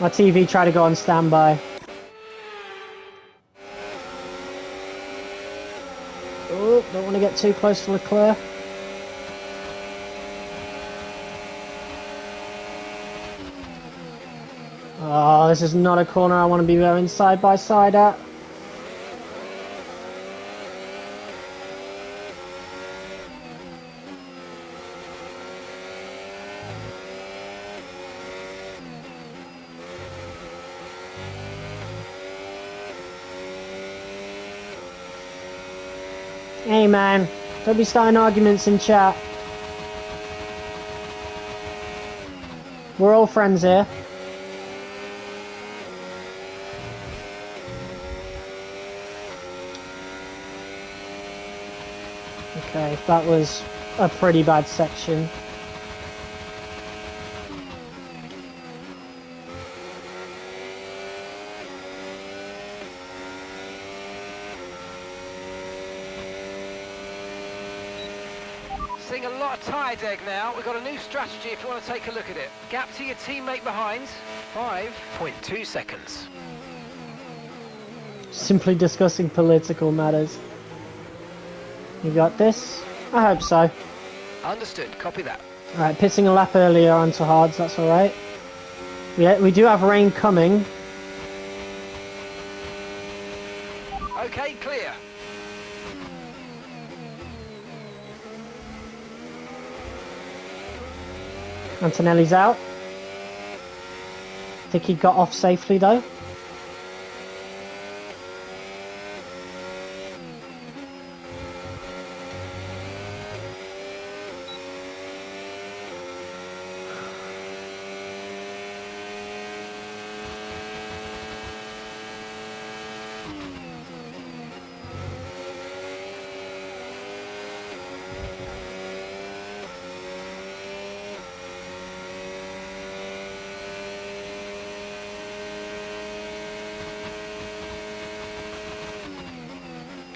My TV tried to go on standby. Oh, don't want to get too close to Leclerc. Oh, this is not a corner I want to be going side by side at. Hey man, don't be starting arguments in chat. We're all friends here. Okay, that was a pretty bad section. Seeing a lot of tyre deg now. We've got a new strategy if you want to take a look at it. Gap to your teammate behind, 5.2 seconds. Simply discussing political matters. You got this? I hope so. Understood, copy that. Alright, pitting a lap earlier onto hards, that's alright. We do have rain coming. Okay, clear. Antonelli's out. think he got off safely though.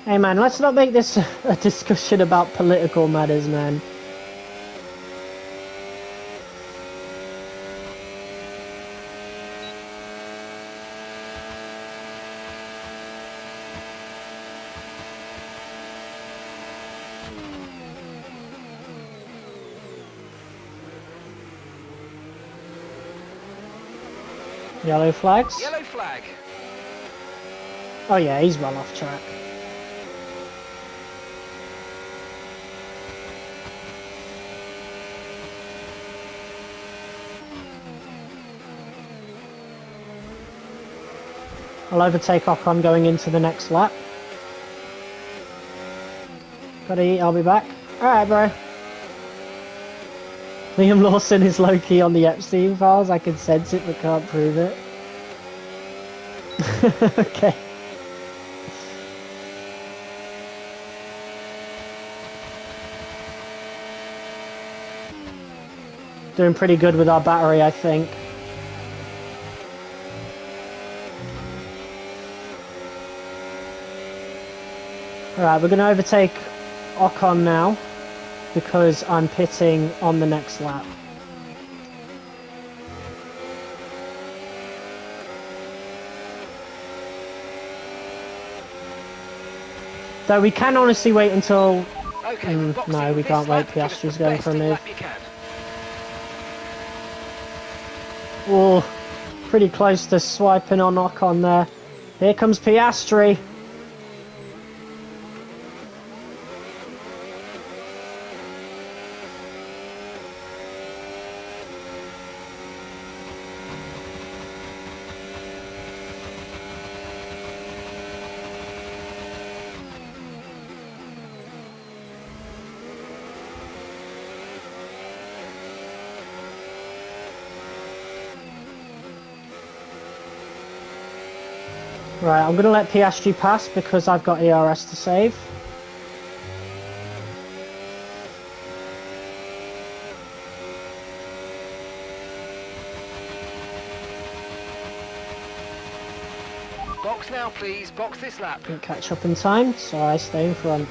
Hey man, let's not make this a discussion about political matters, man. Yellow flags? Yellow flag. Oh yeah, he's well off track. I'll overtake Ocon going into the next lap. Gotta eat, I'll be back. Alright, bro. Liam Lawson is low-key on the Epstein files. I can sense it but can't prove it. Okay. Doing pretty good with our battery, I think. Alright, we're going to overtake Ocon now because I'm pitting on the next lap. Though we can honestly wait until... Okay, no, we can't wait. Piastri's going for a move. Oh, pretty close to swiping on Ocon there. Here comes Piastri. Right, I'm going to let Piastri pass because I've got ERS to save. Box now, please. Box this lap. Didn't catch up in time, so I stay in front.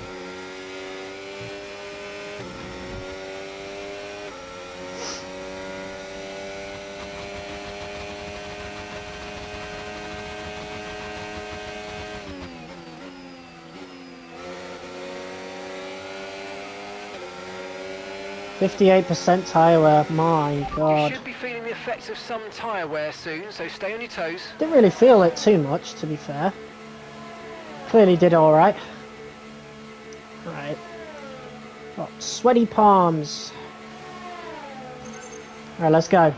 %58 tyre wear, my god. You should be feeling the effects of some tyre wear soon, so stay on your toes. Didn't really feel it too much, to be fair. Clearly did alright. Right. Got sweaty palms. Alright, let's go.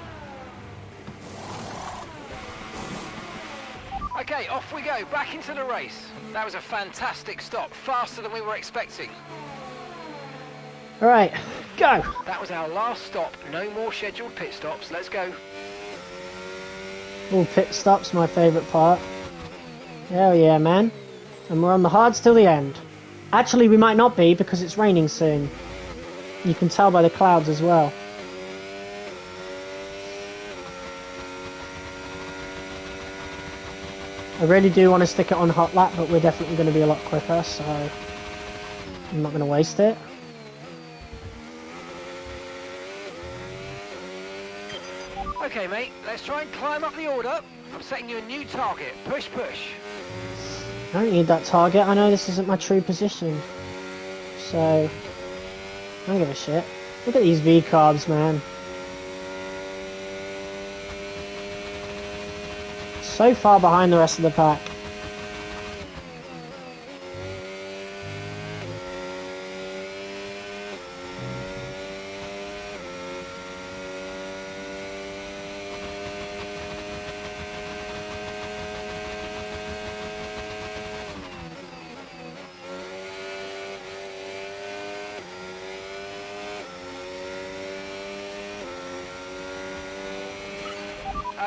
Okay, off we go, back into the race. That was a fantastic stop, faster than we were expecting. Alright, go! That was our last stop, no more scheduled pit stops, let's go. All pit stops, my favourite part. Hell yeah, man. And we're on the hards till the end. Actually, we might not be because it's raining soon. You can tell by the clouds as well. I really do want to stick it on hot lap, but we're definitely going to be a lot quicker, so I'm not going to waste it. Okay, mate, let's try and climb up the order. I'm setting you a new target. Push, push. I don't need that target. I know this isn't my true position. So, I don't give a shit. Look at these V-carbs, man. So far behind the rest of the pack.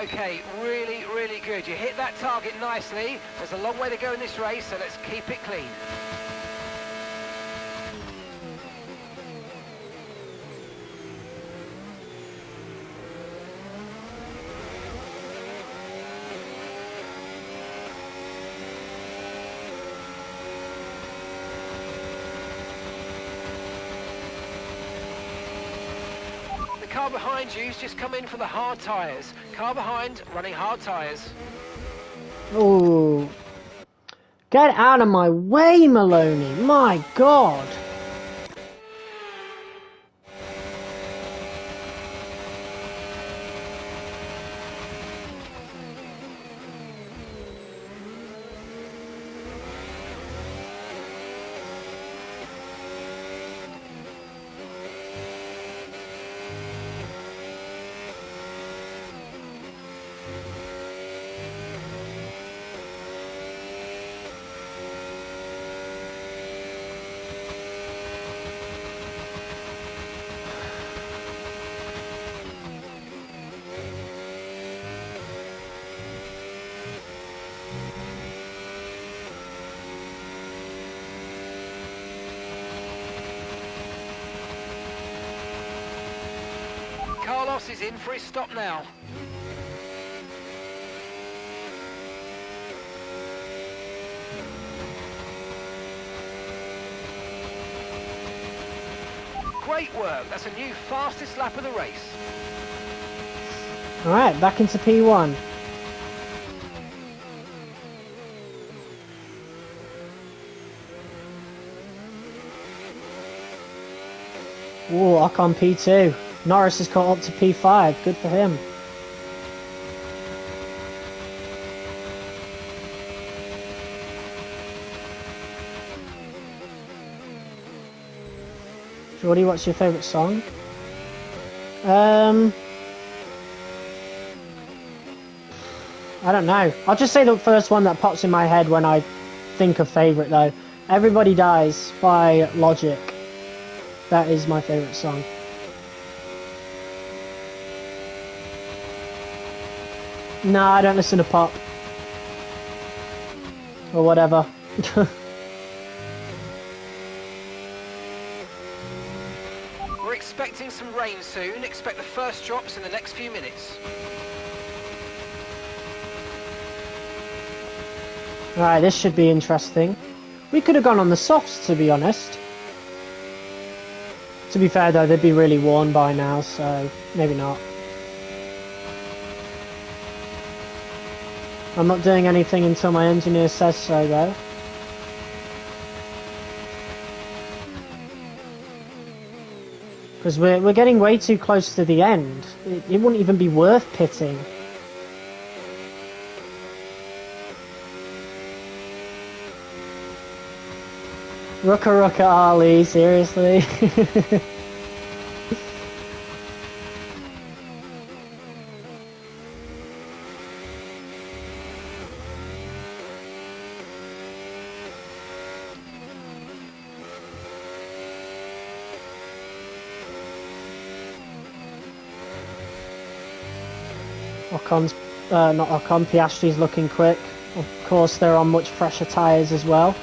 Okay, really, really good. You hit that target nicely. There's a long way to go in this race, so let's keep it clean. The car behind you's just come in for the hard tyres. Car behind running hard tyres. Ooh. Get out of my way, Maloney. My God. Carlos is in for his stop now. Great work. That's a new fastest lap of the race. Alright, back into P1. Ooh, Ocon P2. Norris has caught up to P5. Good for him. Jordy, what's your favourite song? I don't know. I'll just say the first one that pops in my head when I think of favourite though. Everybody Dies by Logic. That is my favourite song. No, I don't listen to pop. Or whatever. We're expecting some rain soon. Expect the first drops in the next few minutes. Alright, this should be interesting. We could have gone on the softs, to be honest. To be fair though, they'd be really worn by now, so maybe not. I'm not doing anything until my engineer says so though. Because we're getting way too close to the end. It wouldn't even be worth pitting. Rucka Ali, seriously? Ocon's, not Ocon, Piastri's looking quick. Of course, they're on much fresher tyres as well.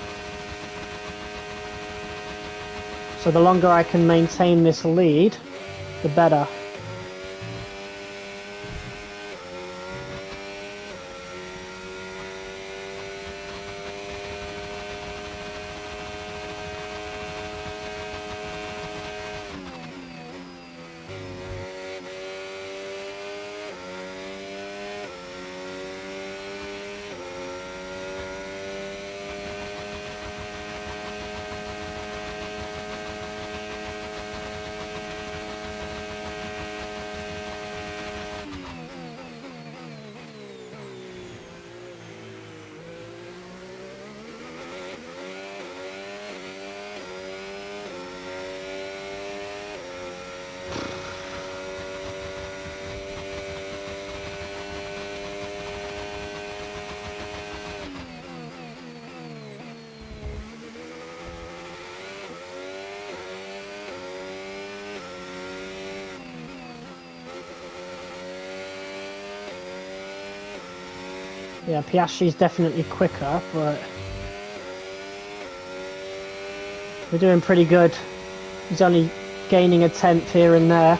So the longer I can maintain this lead, the better. Yeah, Piastri's definitely quicker, but we're doing pretty good. He's only gaining a tenth here and there.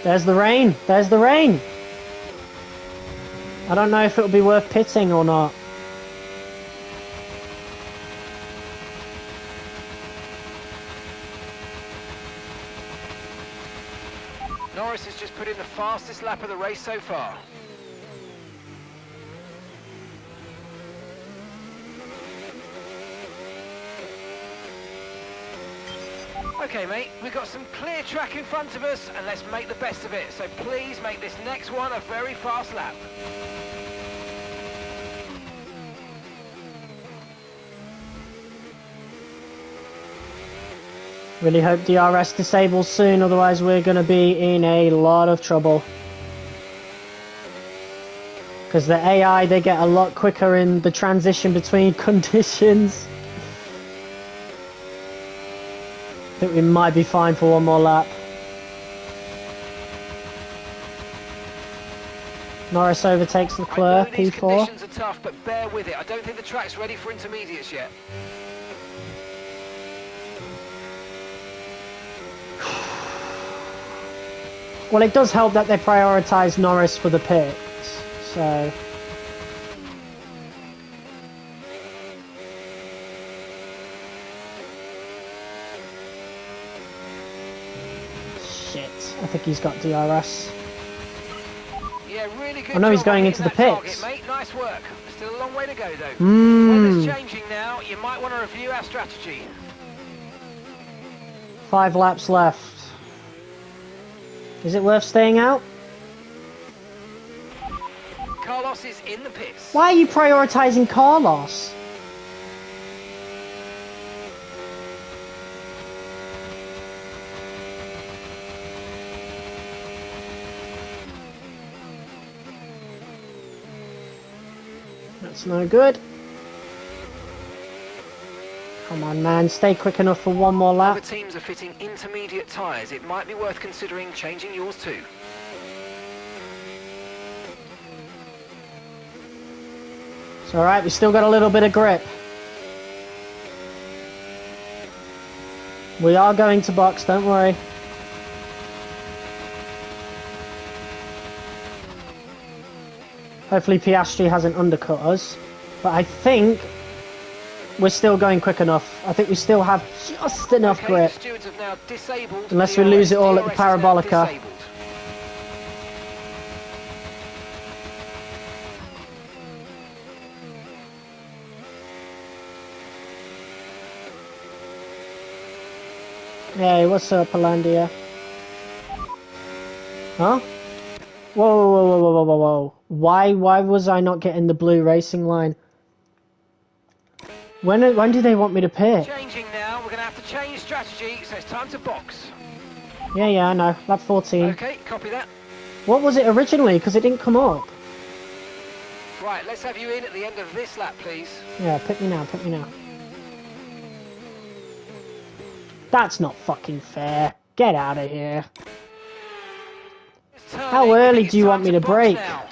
There's the rain. There's the rain. I don't know if it'll be worth pitting or not. Norris has just put in the fastest lap of the race so far. Okay, mate, we've got some clear track in front of us, and let's make the best of it. So please make this next one a very fast lap. Really hope DRS disables soon, otherwise we're going to be in a lot of trouble. Because the AI, they get a lot quicker in the transition between conditions. I think we might be fine for one more lap. Norris overtakes Leclerc, I know these P4. conditions are tough, but bear with it. I don't think the track's ready for intermediates yet. Well, it does help that they prioritise Norris for the pits, so... Shit, I think he's got DRS. Yeah, really good. I know he's job going on into the hitting that pits. target, mate. Nice work. Still a long way to go, though. Weather's changing now. You might want to review our strategy. 5 laps left. Is it worth staying out? Carlos is in the pits. Why are you prioritising Carlos? That's no good. Come on, man. Stay quick enough for one more lap. Other teams are fitting intermediate tyres. It might be worth considering changing yours too. It's alright, we still got a little bit of grip. We are going to box, don't worry. Hopefully Piastri hasn't undercut us. But I think we're still going quick enough. I think we still have just enough grip. The stewards have now disabled Unless we lose it all at the DRS is now Parabolica. disabled. Hey, what's up, Alandia? Huh? Whoa, whoa, whoa, whoa, whoa, whoa, whoa. Why was I not getting the blue racing line? When do they want me to pit? Changing now. We're going to have to change strategy, so it's time to box. Yeah, I know. Lap 14. Okay, copy that. What was it originally? Because it didn't come up. Right, let's have you in at the end of this lap, please. Yeah, pit me now, pit me now. That's not fucking fair. Get out of here. How early do you want me to brake? Now.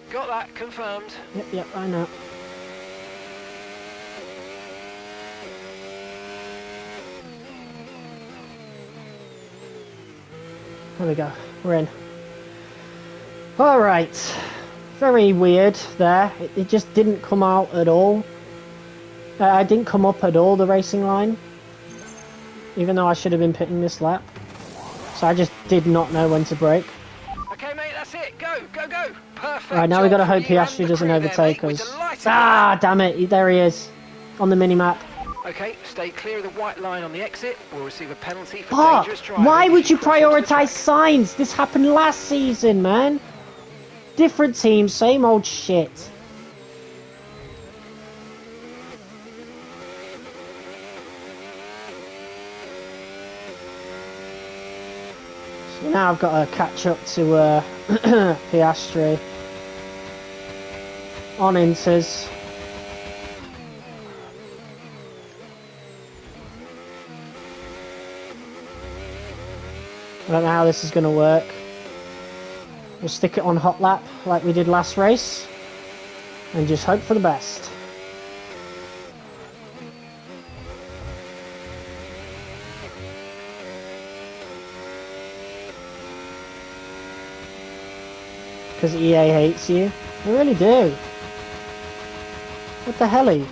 Got that confirmed. Yep, I know. There we go. We're in. Alright. Very weird there. It just didn't come out at all. I didn't come up at all, the racing line. Even though I should have been pitting this lap. So I just did not know when to brake. Okay, mate, that's it. Go, go, go. Perfect. Right, now we got to hope Piastri doesn't overtake us. Ah, damn it. There he is. On the mini-map. Okay, stay clear of the white line on the exit. We'll receive a penalty for Oh, dangerous driving. why would you cross onto the track. prioritise signs? This happened last season, man. Different team, same old shit. So now I've got to catch up to Piastri on Inters. I don't know how this is going to work. We'll stick it on hot lap like we did last race and just hope for the best. Because EA hates you. They really do. What the hell?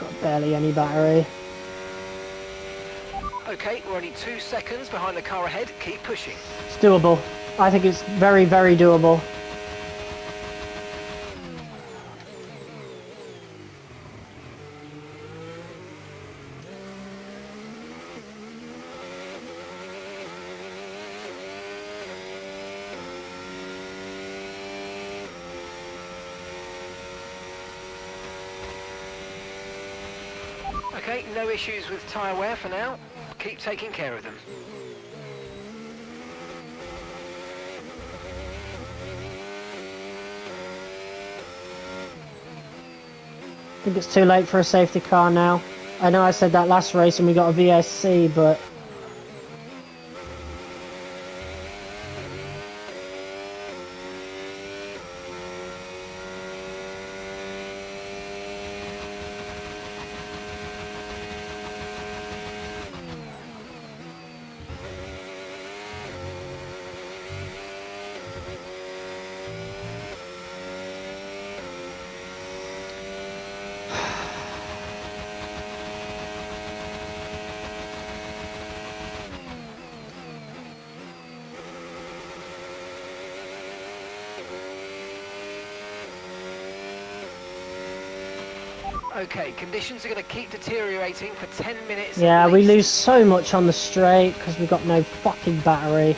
Got barely any battery. Okay, we're only 2 seconds behind the car ahead. Keep pushing. It's doable. I think it's very, very doable. Okay, no issues with tyre wear for now. Keep taking care of them. I think it's too late for a safety car now. I know I said that last race and we got a VSC, but Okay, conditions are going to keep deteriorating for 10 minutes. yeah, at we least. lose so much on the straight because we've got no fucking battery.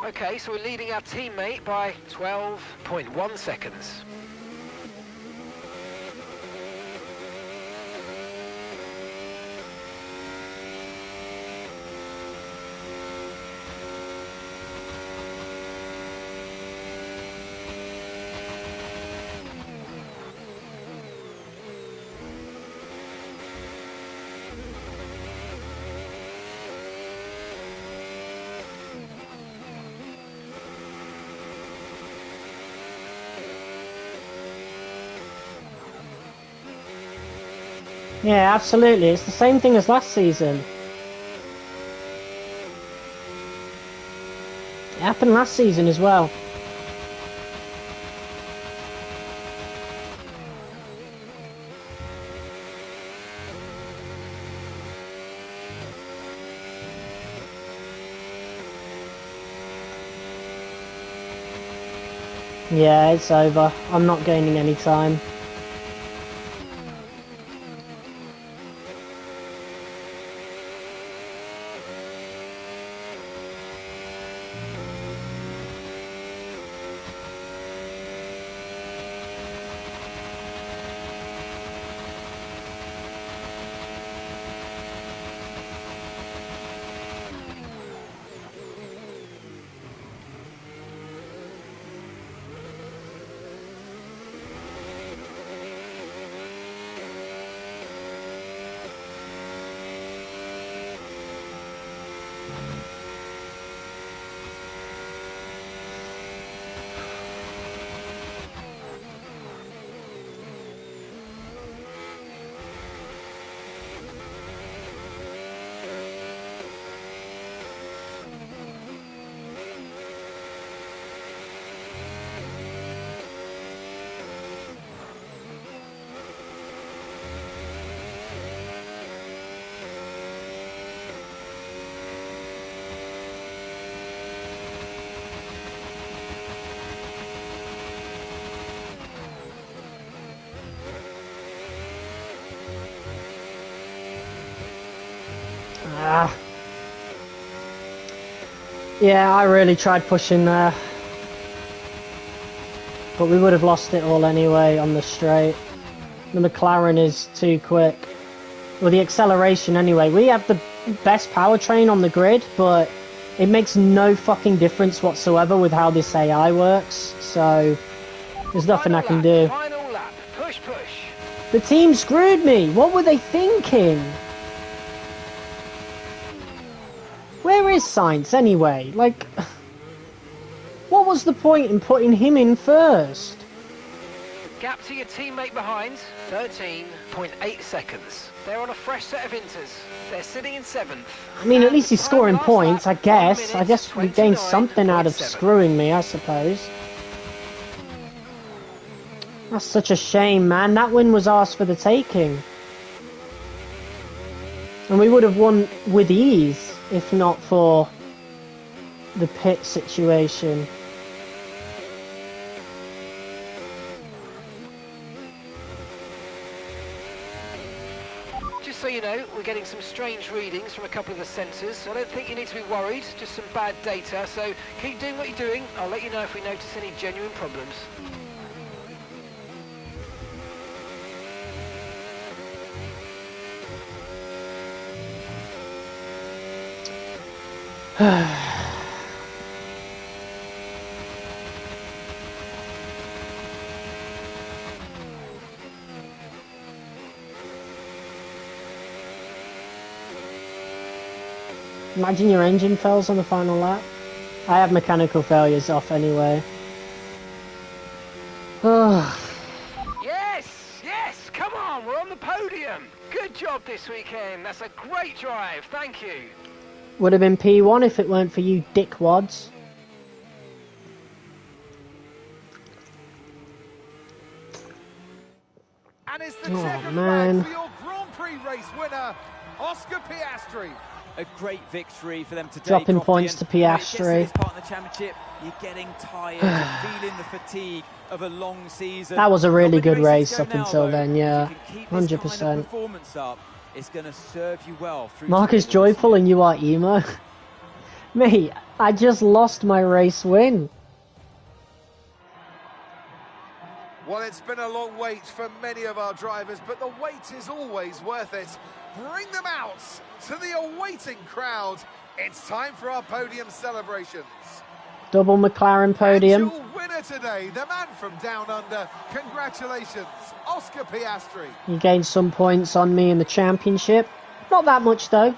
Okay, so we're leading our teammate by 12.1 seconds. Yeah, absolutely. It's the same thing as last season. It happened last season as well. Yeah, it's over. I'm not gaining any time. Yeah, I really tried pushing there. But we would have lost it all anyway on the straight. The McLaren is too quick. Well, the acceleration anyway. We have the best powertrain on the grid, but it makes no fucking difference whatsoever with how this AI works. So there's nothing I can do. Final lap. Push, push. The team screwed me. What were they thinking? Where is Sainz anyway? Like, what was the point in putting him in first? Gap to your teammate behind, 13.8 seconds. They're on a fresh set of inters. They're sitting in 7th. I mean, at least he's scoring points, I guess. I guess we gained something out of screwing me, I suppose. That's such a shame, man. That win was ours for the taking. And we would have won with ease if not for the pit situation. Just so you know, we're getting some strange readings from a couple of the sensors, so I don't think you need to be worried, just some bad data, so keep doing what you're doing. I'll let you know if we notice any genuine problems. Imagine your engine fails on the final lap. I have mechanical failures off anyway. Yes, yes, come on, we're on the podium. Good job this weekend. That's a great drive, thank you. Would have been P1 if it weren't for you dickwads. And it's the Oh, checkered man. flag for your Grand Prix race winner, Oscar Piastri. A great victory for them today. Dropping Crofty, points to and when it gets Piastri. this part of the championship, you're getting tired, you're feeling the fatigue of a long season. That was a really Not many good races race to up go now, until though. then, yeah. If you can keep this kind of 100%. performance up, it's going to serve you well through Mark to is the end of this joyful year. and you are emo. Mate, I just lost my race win. Well, it's been a long wait for many of our drivers, but the wait is always worth it. Bring them out to the awaiting crowd. It's time for our podium celebrations. Double McLaren podium. And your winner today, the man from down under. Congratulations, Oscar Piastri. He gained some points on me in the championship. Not that much though.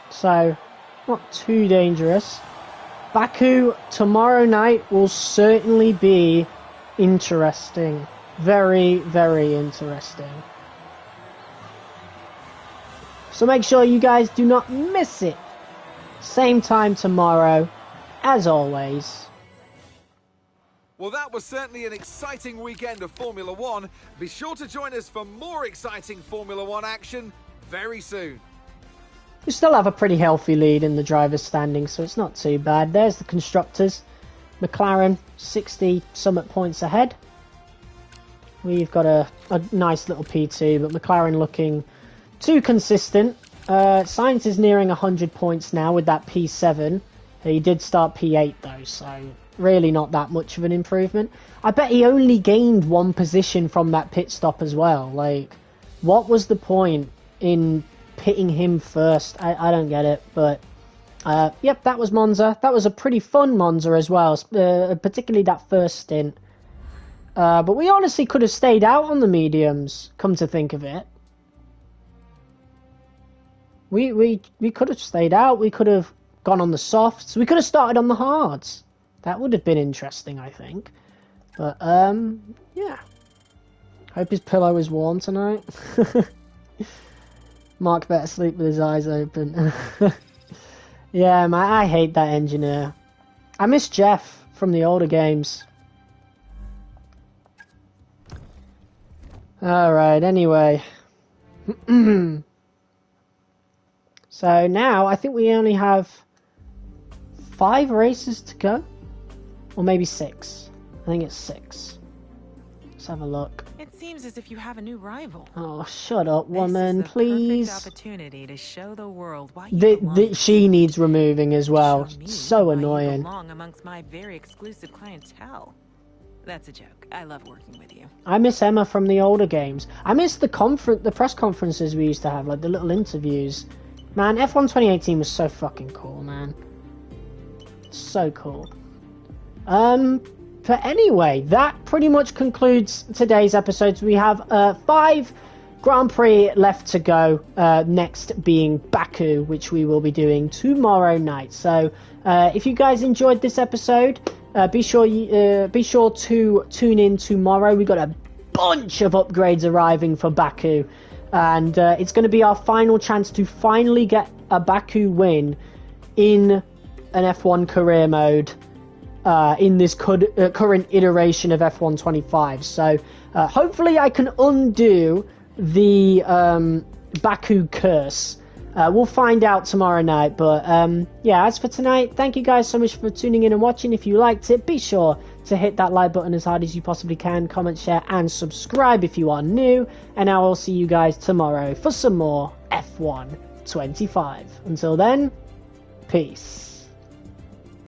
So, not too dangerous. Baku tomorrow night will certainly be interesting. Very, very interesting. So make sure you guys do not miss it. Same time tomorrow, as always. Well, that was certainly an exciting weekend of Formula One. Be sure to join us for more exciting Formula One action very soon. We still have a pretty healthy lead in the driver's standings, so it's not too bad. There's the constructors. McLaren 60 summit points ahead. We've got a nice little P2, but McLaren looking too consistent. Sainz is nearing 100 points now with that P7. He did start P8 though, so really not that much of an improvement. I bet he only gained one position from that pit stop as well. Like, what was the point in pitting him first? I don't get it, but yep, that was Monza. That was a pretty fun Monza as well, particularly that first stint. But we honestly could have stayed out on the mediums, come to think of it. We could have stayed out. We could have gone on the softs. We could have started on the hards. That would have been interesting, I think. But, yeah. Hope his pillow is warm tonight. Mark better sleep with his eyes open. Yeah, man, I hate that engineer. I miss Jeff from the older games. Alright, anyway. So now, I think we only have 5 races to go. Or maybe 6. I think it's 6. Let's have a look. It seems as if you have a new rival. Oh, shut up, woman, this is the please. perfect opportunity to show the world why you belong. She needs removing as well. Show me So why annoying. You belong amongst my very exclusive clientele. That's a joke. I love working with you. I miss Emma from the older games. I miss the press conferences we used to have, like the little interviews. Man, F1 2018 was so fucking cool, man. So cool. But anyway, that pretty much concludes today's episodes. We have 5 Grand Prix left to go, next being Baku, which we will be doing tomorrow night. So if you guys enjoyed this episode, be sure to tune in tomorrow. We've got a bunch of upgrades arriving for Baku, and it's going to be our final chance to finally get a Baku win in an F1 career mode. In this current iteration of F1 25. So hopefully I can undo the Baku curse. We'll find out tomorrow night. But yeah, as for tonight, thank you guys so much for tuning in and watching. If you liked it, be sure to hit that like button as hard as you possibly can. Comment, share, and subscribe if you are new. And I will see you guys tomorrow for some more F1 25. Until then, peace.